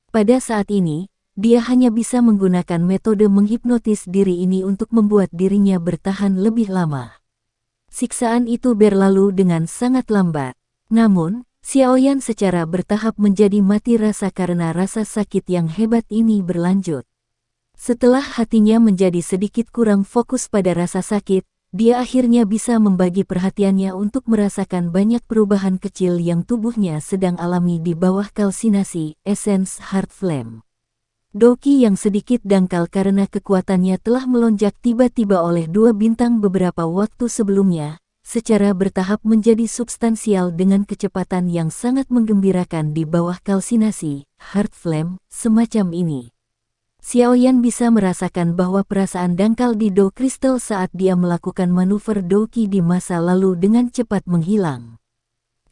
Pada saat ini, dia hanya bisa menggunakan metode menghipnotis diri ini untuk membuat dirinya bertahan lebih lama. Siksaan itu berlalu dengan sangat lambat. Namun, Xiaoyan secara bertahap menjadi mati rasa karena rasa sakit yang hebat ini berlanjut. Setelah hatinya menjadi sedikit kurang fokus pada rasa sakit, dia akhirnya bisa membagi perhatiannya untuk merasakan banyak perubahan kecil yang tubuhnya sedang alami di bawah kalsinasi, Essence Heart Flame. Doki yang sedikit dangkal karena kekuatannya telah melonjak tiba-tiba oleh 2 bintang beberapa waktu sebelumnya, secara bertahap menjadi substansial dengan kecepatan yang sangat menggembirakan di bawah kalsinasi, Heart Flame, semacam ini. Xiaoyan bisa merasakan bahwa perasaan dangkal di Do Crystal saat dia melakukan manuver Doki di masa lalu dengan cepat menghilang.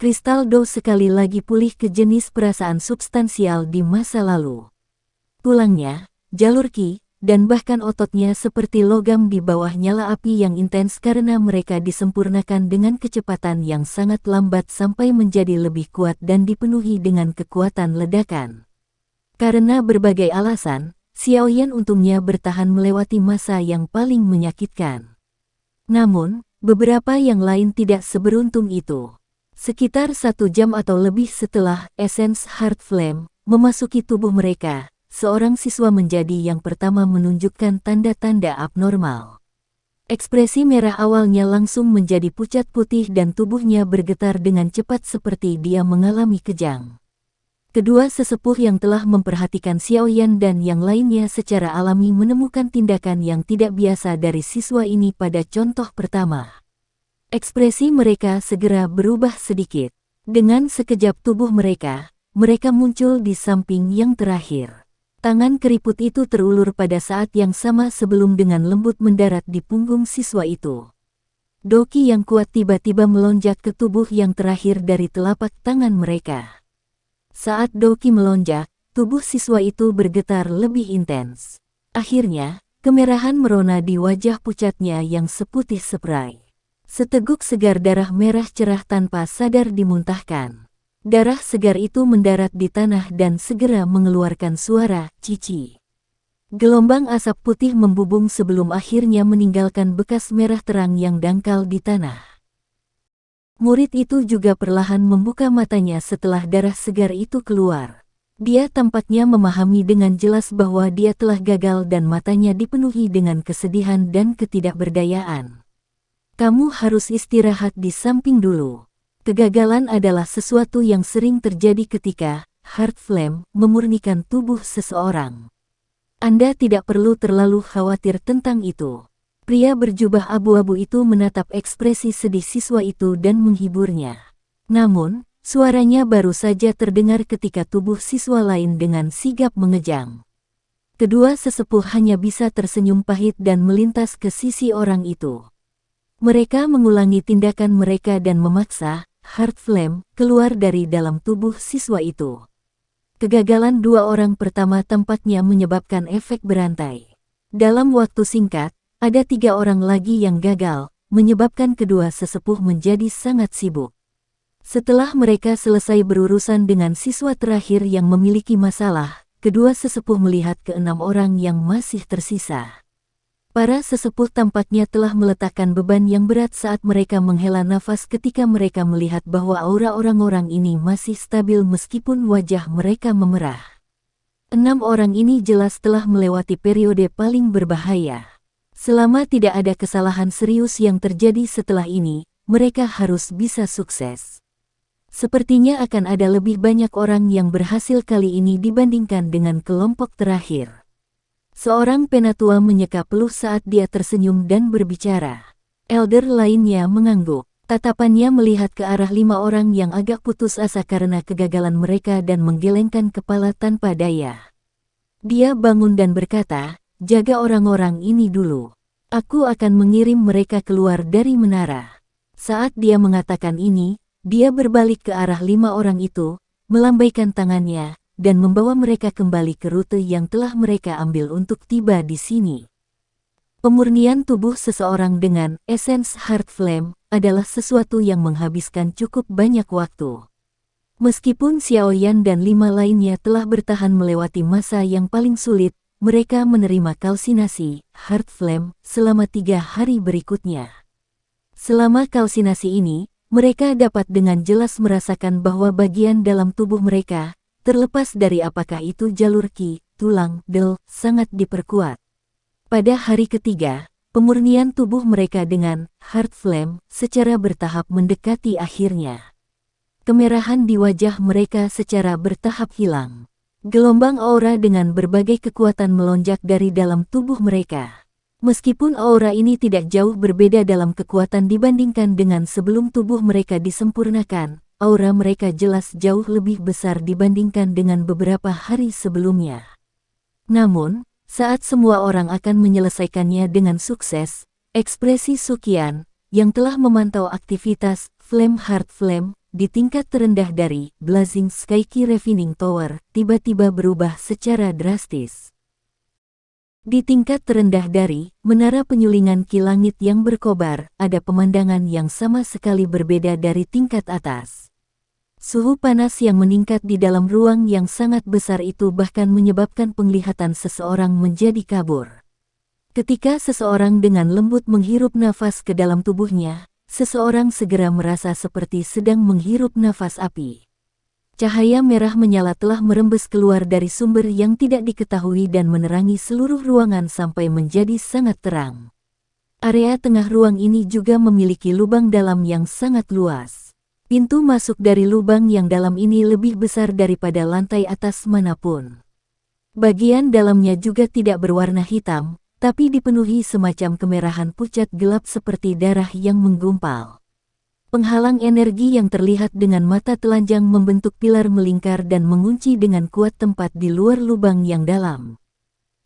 Kristal Do sekali lagi pulih ke jenis perasaan substansial di masa lalu. Tulangnya, jalur ki, dan bahkan ototnya seperti logam di bawah nyala api yang intens karena mereka disempurnakan dengan kecepatan yang sangat lambat sampai menjadi lebih kuat dan dipenuhi dengan kekuatan ledakan. Karena berbagai alasan, Xiaoyan untungnya bertahan melewati masa yang paling menyakitkan. Namun, beberapa yang lain tidak seberuntung itu. Sekitar 1 jam atau lebih setelah Essence Heart Flame memasuki tubuh mereka, seorang siswa menjadi yang pertama menunjukkan tanda-tanda abnormal. Ekspresi merah awalnya langsung menjadi pucat putih dan tubuhnya bergetar dengan cepat seperti dia mengalami kejang. Kedua sesepuh yang telah memperhatikan Xiaoyan dan yang lainnya secara alami menemukan tindakan yang tidak biasa dari siswa ini pada contoh pertama. Ekspresi mereka segera berubah sedikit. Dengan sekejap tubuh mereka muncul di samping yang terakhir. Tangan keriput itu terulur pada saat yang sama sebelum dengan lembut mendarat di punggung siswa itu. Doki yang kuat tiba-tiba melonjak ke tubuh yang terakhir dari telapak tangan mereka. Saat Doki melonjak, tubuh siswa itu bergetar lebih intens. Akhirnya, kemerahan merona di wajah pucatnya yang seputih seprai. Seteguk segar darah merah cerah tanpa sadar dimuntahkan. Darah segar itu mendarat di tanah dan segera mengeluarkan suara cici. Gelombang asap putih membubung sebelum akhirnya meninggalkan bekas merah terang yang dangkal di tanah. Murid itu juga perlahan membuka matanya setelah darah segar itu keluar. Dia tampaknya memahami dengan jelas bahwa dia telah gagal dan matanya dipenuhi dengan kesedihan dan ketidakberdayaan. Kamu harus istirahat di samping dulu. Kegagalan adalah sesuatu yang sering terjadi ketika Heart Flame memurnikan tubuh seseorang. Anda tidak perlu terlalu khawatir tentang itu. Pria berjubah abu-abu itu menatap ekspresi sedih siswa itu dan menghiburnya. Namun, suaranya baru saja terdengar ketika tubuh siswa lain dengan sigap mengejang. Kedua sesepuh hanya bisa tersenyum pahit dan melintas ke sisi orang itu. Mereka mengulangi tindakan mereka dan memaksa Heart Flame keluar dari dalam tubuh siswa itu. Kegagalan 2 orang pertama tampaknya menyebabkan efek berantai. Dalam waktu singkat, ada 3 orang lagi yang gagal, menyebabkan kedua sesepuh menjadi sangat sibuk. Setelah mereka selesai berurusan dengan siswa terakhir yang memiliki masalah, kedua sesepuh melihat ke-6 orang yang masih tersisa. Para sesepuh tampaknya telah meletakkan beban yang berat saat mereka menghela nafas ketika mereka melihat bahwa aura orang-orang ini masih stabil meskipun wajah mereka memerah. 6 orang ini jelas telah melewati periode paling berbahaya. Selama tidak ada kesalahan serius yang terjadi setelah ini, mereka harus bisa sukses. Sepertinya akan ada lebih banyak orang yang berhasil kali ini dibandingkan dengan kelompok terakhir. Seorang penatua menyeka peluh saat dia tersenyum dan berbicara. Elder lainnya mengangguk. Tatapannya melihat ke arah 5 orang yang agak putus asa karena kegagalan mereka dan menggelengkan kepala tanpa daya. Dia bangun dan berkata, "Jaga orang-orang ini dulu. Aku akan mengirim mereka keluar dari menara." Saat dia mengatakan ini, dia berbalik ke arah 5 orang itu, melambaikan tangannya, dan membawa mereka kembali ke rute yang telah mereka ambil untuk tiba di sini. Pemurnian tubuh seseorang dengan Essence Heart Flame adalah sesuatu yang menghabiskan cukup banyak waktu. Meskipun Xiaoyan dan 5 lainnya telah bertahan melewati masa yang paling sulit, mereka menerima kalsinasi Heart Flame selama 3 hari berikutnya. Selama kalsinasi ini, mereka dapat dengan jelas merasakan bahwa bagian dalam tubuh mereka, terlepas dari apakah itu jalur qi, tulang, del, sangat diperkuat. Pada hari ketiga, pemurnian tubuh mereka dengan Heart Flame secara bertahap mendekati akhirnya. Kemerahan di wajah mereka secara bertahap hilang. Gelombang aura dengan berbagai kekuatan melonjak dari dalam tubuh mereka. Meskipun aura ini tidak jauh berbeda dalam kekuatan dibandingkan dengan sebelum tubuh mereka disempurnakan, aura mereka jelas jauh lebih besar dibandingkan dengan beberapa hari sebelumnya. Namun, saat semua orang akan menyelesaikannya dengan sukses, ekspresi Suqian, yang telah memantau aktivitas Flame Heart Flame di tingkat terendah dari Blazing Sky Qi Refining Tower, tiba-tiba berubah secara drastis. Di tingkat terendah dari menara penyulingan Qi langit yang berkobar, ada pemandangan yang sama sekali berbeda dari tingkat atas. Suhu panas yang meningkat di dalam ruang yang sangat besar itu bahkan menyebabkan penglihatan seseorang menjadi kabur. Ketika seseorang dengan lembut menghirup nafas ke dalam tubuhnya, seseorang segera merasa seperti sedang menghirup nafas api. Cahaya merah menyala telah merembes keluar dari sumber yang tidak diketahui dan menerangi seluruh ruangan sampai menjadi sangat terang. Area tengah ruang ini juga memiliki lubang dalam yang sangat luas. Pintu masuk dari lubang yang dalam ini lebih besar daripada lantai atas manapun. Bagian dalamnya juga tidak berwarna hitam, tapi dipenuhi semacam kemerahan pucat gelap seperti darah yang menggumpal. Penghalang energi yang terlihat dengan mata telanjang membentuk pilar melingkar dan mengunci dengan kuat tempat di luar lubang yang dalam.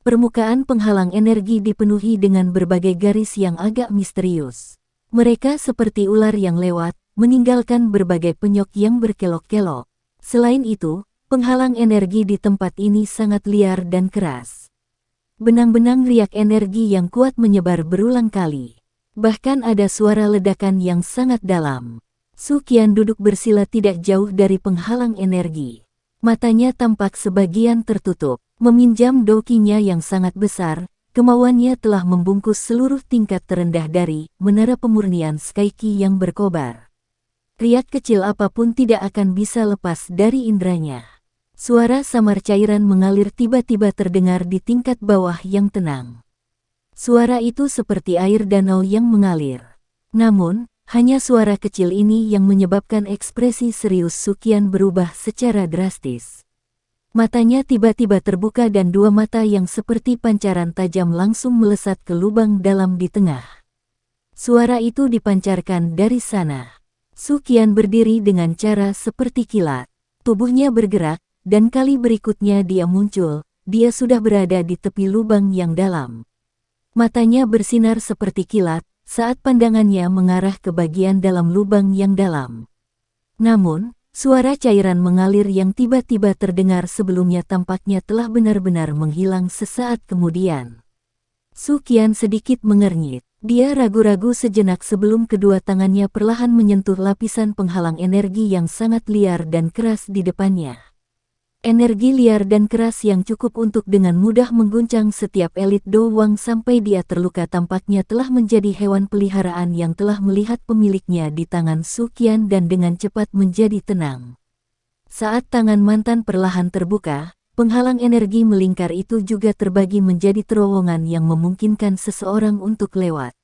Permukaan penghalang energi dipenuhi dengan berbagai garis yang agak misterius. Mereka seperti ular yang lewat, meninggalkan berbagai penyok yang berkelok-kelok. Selain itu, penghalang energi di tempat ini sangat liar dan keras. Benang-benang riak energi yang kuat menyebar berulang kali. Bahkan ada suara ledakan yang sangat dalam. Suqian duduk bersila tidak jauh dari penghalang energi. Matanya tampak sebagian tertutup. Meminjam dokinya yang sangat besar, kemauannya telah membungkus seluruh tingkat terendah dari menara pemurnian Sky Qi yang berkobar. Riak kecil apapun tidak akan bisa lepas dari indranya. Suara samar cairan mengalir tiba-tiba terdengar di tingkat bawah yang tenang. Suara itu seperti air danau yang mengalir. Namun, hanya suara kecil ini yang menyebabkan ekspresi serius Suqian berubah secara drastis. Matanya tiba-tiba terbuka dan dua mata yang seperti pancaran tajam langsung melesat ke lubang dalam di tengah. Suara itu dipancarkan dari sana. Suqian berdiri dengan cara seperti kilat. Tubuhnya bergerak, dan kali berikutnya dia muncul, dia sudah berada di tepi lubang yang dalam. Matanya bersinar seperti kilat, saat pandangannya mengarah ke bagian dalam lubang yang dalam. Namun, suara cairan mengalir yang tiba-tiba terdengar sebelumnya tampaknya telah benar-benar menghilang sesaat kemudian. Suqian sedikit mengernyit. Dia ragu-ragu sejenak sebelum kedua tangannya perlahan menyentuh lapisan penghalang energi yang sangat liar dan keras di depannya. Energi liar dan keras yang cukup untuk dengan mudah mengguncang setiap elit doang sampai dia terluka tampaknya telah menjadi hewan peliharaan yang telah melihat pemiliknya di tangan Suqian dan dengan cepat menjadi tenang. Saat tangan mantan perlahan terbuka, penghalang energi melingkar itu juga terbagi menjadi terowongan yang memungkinkan seseorang untuk lewat.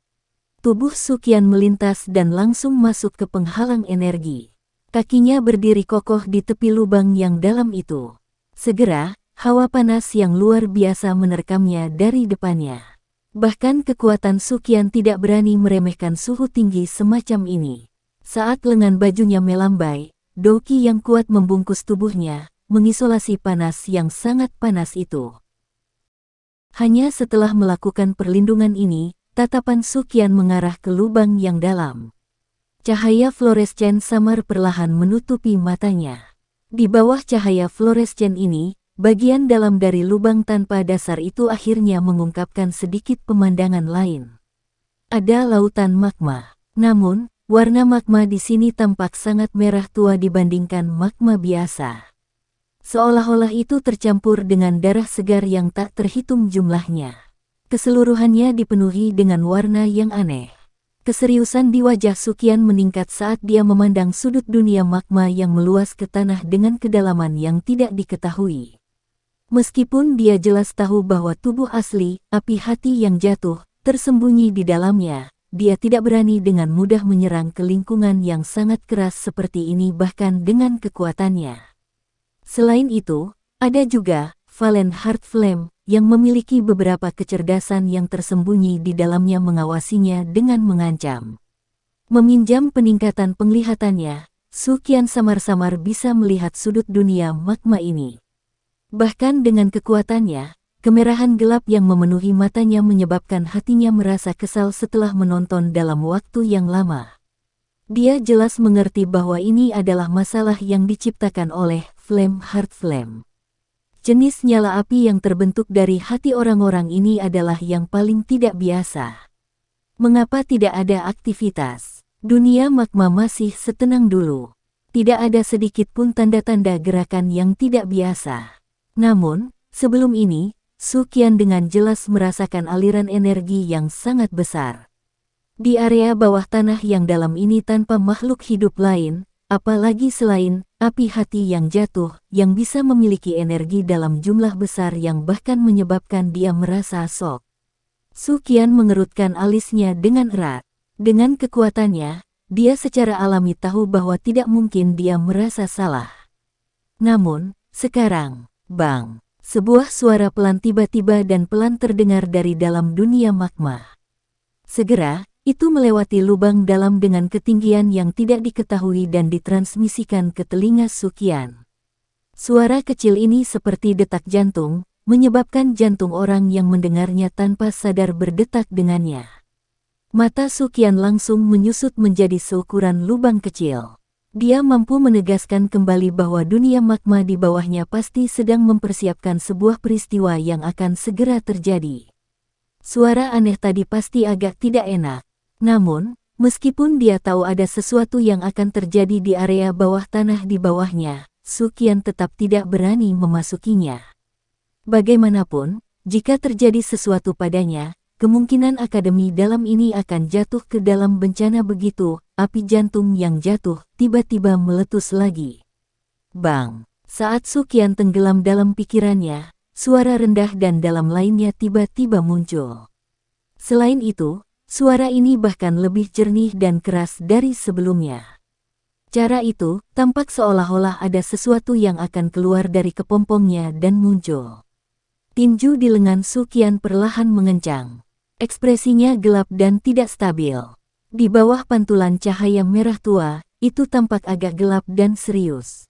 Tubuh Suqian melintas dan langsung masuk ke penghalang energi. Kakinya berdiri kokoh di tepi lubang yang dalam itu. Segera, hawa panas yang luar biasa menerkamnya dari depannya. Bahkan kekuatan Suqian tidak berani meremehkan suhu tinggi semacam ini. Saat lengan bajunya melambai, doki yang kuat membungkus tubuhnya, mengisolasi panas yang sangat panas itu. Hanya setelah melakukan perlindungan ini, tatapan Suqian mengarah ke lubang yang dalam. Cahaya fluorescen samar perlahan menutupi matanya. Di bawah cahaya fluorescen ini, bagian dalam dari lubang tanpa dasar itu akhirnya mengungkapkan sedikit pemandangan lain. Ada lautan magma. Namun, warna magma di sini tampak sangat merah tua dibandingkan magma biasa. Seolah-olah itu tercampur dengan darah segar yang tak terhitung jumlahnya. Keseluruhannya dipenuhi dengan warna yang aneh. Keseriusan di wajah Suqian meningkat saat dia memandang sudut dunia magma yang meluas ke tanah dengan kedalaman yang tidak diketahui. Meskipun dia jelas tahu bahwa tubuh asli, api hati yang jatuh, tersembunyi di dalamnya, dia tidak berani dengan mudah menyerang ke lingkungan yang sangat keras seperti ini bahkan dengan kekuatannya. Selain itu, ada juga Valen Heart Flame yang memiliki beberapa kecerdasan yang tersembunyi di dalamnya mengawasinya dengan mengancam. Meminjam peningkatan penglihatannya, Suqian samar-samar bisa melihat sudut dunia magma ini. Bahkan dengan kekuatannya, kemerahan gelap yang memenuhi matanya menyebabkan hatinya merasa kesal setelah menonton dalam waktu yang lama. Dia jelas mengerti bahwa ini adalah masalah yang diciptakan oleh Flame Heart Flame. Jenis nyala api yang terbentuk dari hati orang-orang ini adalah yang paling tidak biasa. Mengapa tidak ada aktivitas? Dunia magma masih setenang dulu. Tidak ada sedikit pun tanda-tanda gerakan yang tidak biasa. Namun, sebelum ini, Suqian dengan jelas merasakan aliran energi yang sangat besar. Di area bawah tanah yang dalam ini tanpa makhluk hidup lain, apalagi selain api hati yang jatuh, yang bisa memiliki energi dalam jumlah besar yang bahkan menyebabkan dia merasa shock. Suqian mengerutkan alisnya dengan erat. Dengan kekuatannya, dia secara alami tahu bahwa tidak mungkin dia merasa salah. Namun, sekarang, bang! Sebuah suara pelan tiba-tiba dan pelan terdengar dari dalam dunia magma. Segera, itu melewati lubang dalam dengan ketinggian yang tidak diketahui dan ditransmisikan ke telinga Suqian. Suara kecil ini seperti detak jantung, menyebabkan jantung orang yang mendengarnya tanpa sadar berdetak dengannya. Mata Suqian langsung menyusut menjadi seukuran lubang kecil. Dia mampu menegaskan kembali bahwa dunia magma di bawahnya pasti sedang mempersiapkan sebuah peristiwa yang akan segera terjadi. Suara aneh tadi pasti agak tidak enak. Namun, meskipun dia tahu ada sesuatu yang akan terjadi di area bawah tanah di bawahnya, Suqian tetap tidak berani memasukinya. Bagaimanapun, jika terjadi sesuatu padanya, kemungkinan akademi dalam ini akan jatuh ke dalam bencana begitu. Api jantung yang jatuh tiba-tiba meletus lagi. Bang! Saat Suqian tenggelam dalam pikirannya, suara rendah dan dalam lainnya tiba-tiba muncul. Selain itu, suara ini bahkan lebih jernih dan keras dari sebelumnya. Cara itu tampak seolah-olah ada sesuatu yang akan keluar dari kepompongnya dan muncul. Tinju di lengan Suqian perlahan mengencang. Ekspresinya gelap dan tidak stabil. Di bawah pantulan cahaya merah tua, itu tampak agak gelap dan serius.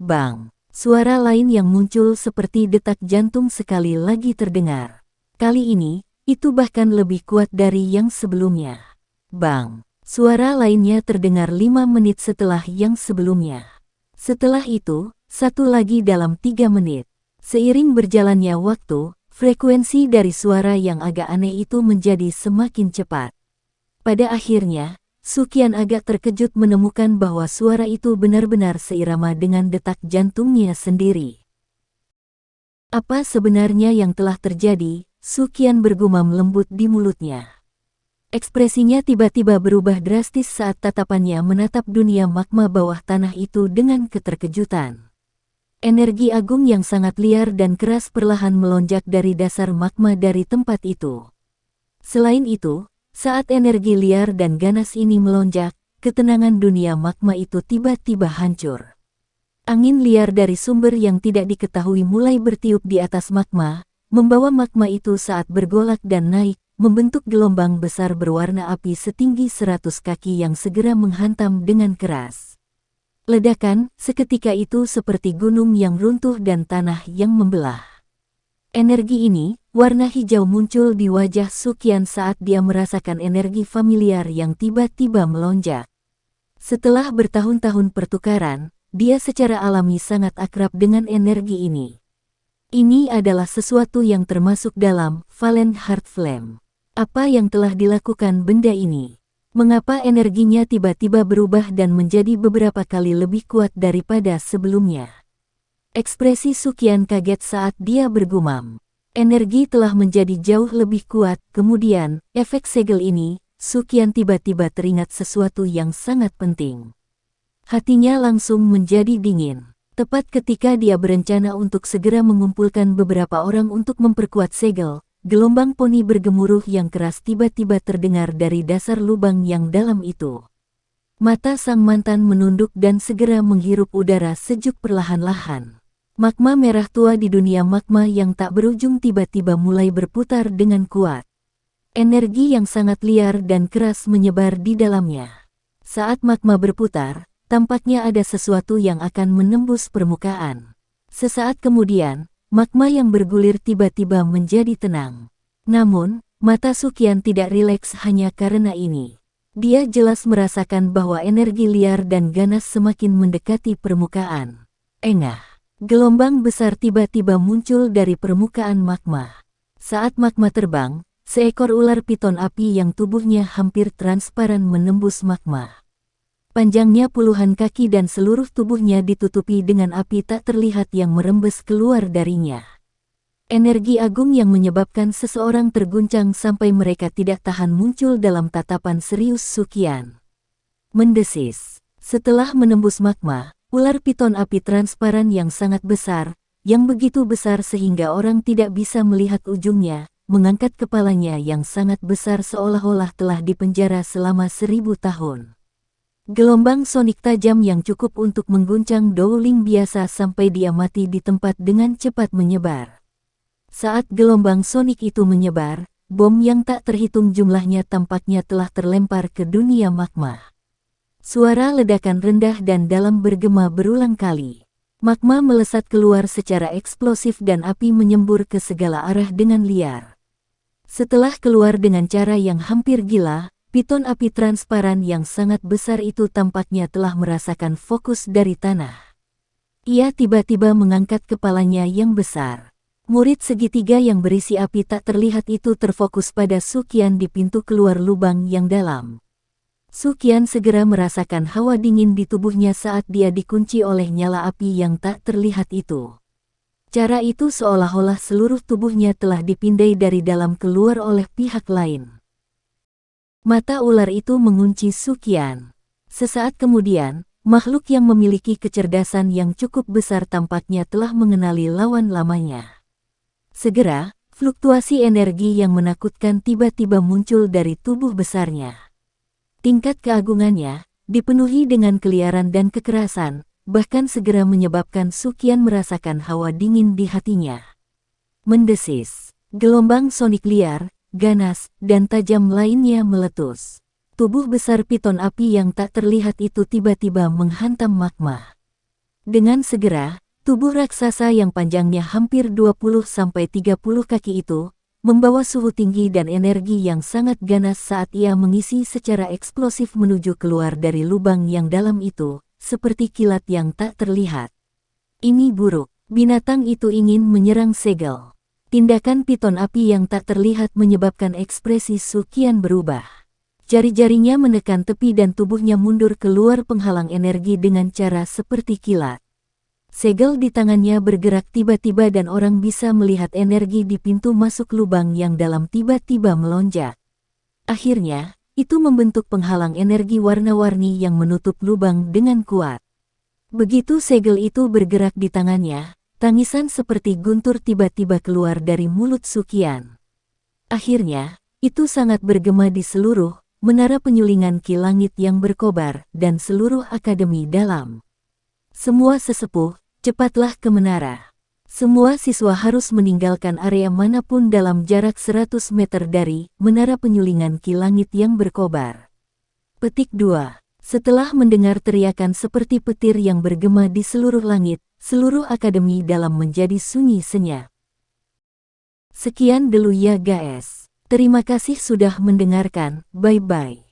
Bang! Suara lain yang muncul seperti detak jantung sekali lagi terdengar. Kali ini, itu bahkan lebih kuat dari yang sebelumnya. Bang! Suara lainnya terdengar 5 menit setelah yang sebelumnya. Setelah itu, satu lagi dalam 3 menit. Seiring berjalannya waktu, frekuensi dari suara yang agak aneh itu menjadi semakin cepat. Pada akhirnya, Suqian agak terkejut menemukan bahwa suara itu benar-benar seirama dengan detak jantungnya sendiri. Apa sebenarnya yang telah terjadi? Suqian bergumam lembut di mulutnya. Ekspresinya tiba-tiba berubah drastis saat tatapannya menatap dunia magma bawah tanah itu dengan keterkejutan. Energi agung yang sangat liar dan keras perlahan melonjak dari dasar magma dari tempat itu. Selain itu, saat energi liar dan ganas ini melonjak, ketenangan dunia magma itu tiba-tiba hancur. Angin liar dari sumber yang tidak diketahui mulai bertiup di atas magma, membawa magma itu saat bergolak dan naik, membentuk gelombang besar berwarna api setinggi 100 kaki yang segera menghantam dengan keras. Ledakan seketika itu seperti gunung yang runtuh dan tanah yang membelah. Energi ini, warna hijau muncul di wajah Suqian saat dia merasakan energi familiar yang tiba-tiba melonjak. Setelah bertahun-tahun pertukaran, dia secara alami sangat akrab dengan energi ini. Ini adalah sesuatu yang termasuk dalam Valen Heart Flame. Apa yang telah dilakukan benda ini? Mengapa energinya tiba-tiba berubah dan menjadi beberapa kali lebih kuat daripada sebelumnya? Ekspresi Suqian kaget saat dia bergumam. Energi telah menjadi jauh lebih kuat, kemudian, efek segel ini, Suqian tiba-tiba teringat sesuatu yang sangat penting. Hatinya langsung menjadi dingin. Tepat ketika dia berencana untuk segera mengumpulkan beberapa orang untuk memperkuat segel, gelombang poni bergemuruh yang keras tiba-tiba terdengar dari dasar lubang yang dalam itu. Mata sang mantan menunduk dan segera menghirup udara sejuk perlahan-lahan. Magma merah tua di dunia magma yang tak berujung tiba-tiba mulai berputar dengan kuat. Energi yang sangat liar dan keras menyebar di dalamnya. Saat magma berputar, tampaknya ada sesuatu yang akan menembus permukaan. Sesaat kemudian, magma yang bergulir tiba-tiba menjadi tenang. Namun, mata Suqian tidak rileks hanya karena ini. Dia jelas merasakan bahwa energi liar dan ganas semakin mendekati permukaan. Engah, gelombang besar tiba-tiba muncul dari permukaan magma. Saat magma terbang, seekor ular piton api yang tubuhnya hampir transparan menembus magma. Panjangnya puluhan kaki dan seluruh tubuhnya ditutupi dengan api tak terlihat yang merembes keluar darinya. Energi agung yang menyebabkan seseorang terguncang sampai mereka tidak tahan muncul dalam tatapan serius Suqian. Mendesis. Setelah menembus magma, ular piton api transparan yang sangat besar, yang begitu besar sehingga orang tidak bisa melihat ujungnya, mengangkat kepalanya yang sangat besar seolah-olah telah dipenjara selama 1000 tahun. Gelombang sonik tajam yang cukup untuk mengguncang Dowling biasa sampai dia mati di tempat dengan cepat menyebar. Saat gelombang sonik itu menyebar, bom yang tak terhitung jumlahnya tampaknya telah terlempar ke dunia magma. Suara ledakan rendah dan dalam bergema berulang kali. Magma melesat keluar secara eksplosif dan api menyembur ke segala arah dengan liar. Setelah keluar dengan cara yang hampir gila, piton api transparan yang sangat besar itu tampaknya telah merasakan fokus dari tanah. Ia tiba-tiba mengangkat kepalanya yang besar. Murid segitiga yang berisi api tak terlihat itu terfokus pada Suqian di pintu keluar lubang yang dalam. Suqian segera merasakan hawa dingin di tubuhnya saat dia dikunci oleh nyala api yang tak terlihat itu. Cara itu seolah-olah seluruh tubuhnya telah dipindai dari dalam keluar oleh pihak lain. Mata ular itu mengunci Suqian. Sesaat kemudian, makhluk yang memiliki kecerdasan yang cukup besar tampaknya telah mengenali lawan lamanya. Segera, fluktuasi energi yang menakutkan tiba-tiba muncul dari tubuh besarnya. Tingkat keagungannya dipenuhi dengan keliaran dan kekerasan, bahkan segera menyebabkan Suqian merasakan hawa dingin di hatinya. Mendesis, gelombang sonik liar, ganas, dan tajam lainnya meletus. Tubuh besar piton api yang tak terlihat itu tiba-tiba menghantam magma. Dengan segera, tubuh raksasa yang panjangnya hampir 20-30 kaki itu, membawa suhu tinggi dan energi yang sangat ganas saat ia mengisi secara eksplosif menuju keluar dari lubang yang dalam itu, seperti kilat yang tak terlihat. Ini buruk, binatang itu ingin menyerang segel. Tindakan piton api yang tak terlihat menyebabkan ekspresi Suqian berubah. Jari-jarinya menekan tepi dan tubuhnya mundur keluar penghalang energi dengan cara seperti kilat. Segel di tangannya bergerak tiba-tiba dan orang bisa melihat energi di pintu masuk lubang yang dalam tiba-tiba melonjak. Akhirnya, itu membentuk penghalang energi warna-warni yang menutup lubang dengan kuat. Begitu segel itu bergerak di tangannya, tangisan seperti guntur tiba-tiba keluar dari mulut Suqian. Akhirnya, itu sangat bergema di seluruh menara penyulingan ki langit yang berkobar dan seluruh akademi dalam. Semua sesepuh, cepatlah ke menara. Semua siswa harus meninggalkan area manapun dalam jarak 100 meter dari menara penyulingan ki langit yang berkobar. Petik 2. Setelah mendengar teriakan seperti petir yang bergema di seluruh langit, seluruh akademi dalam menjadi sunyi senyap. Sekian dulu ya guys. Terima kasih sudah mendengarkan, bye-bye.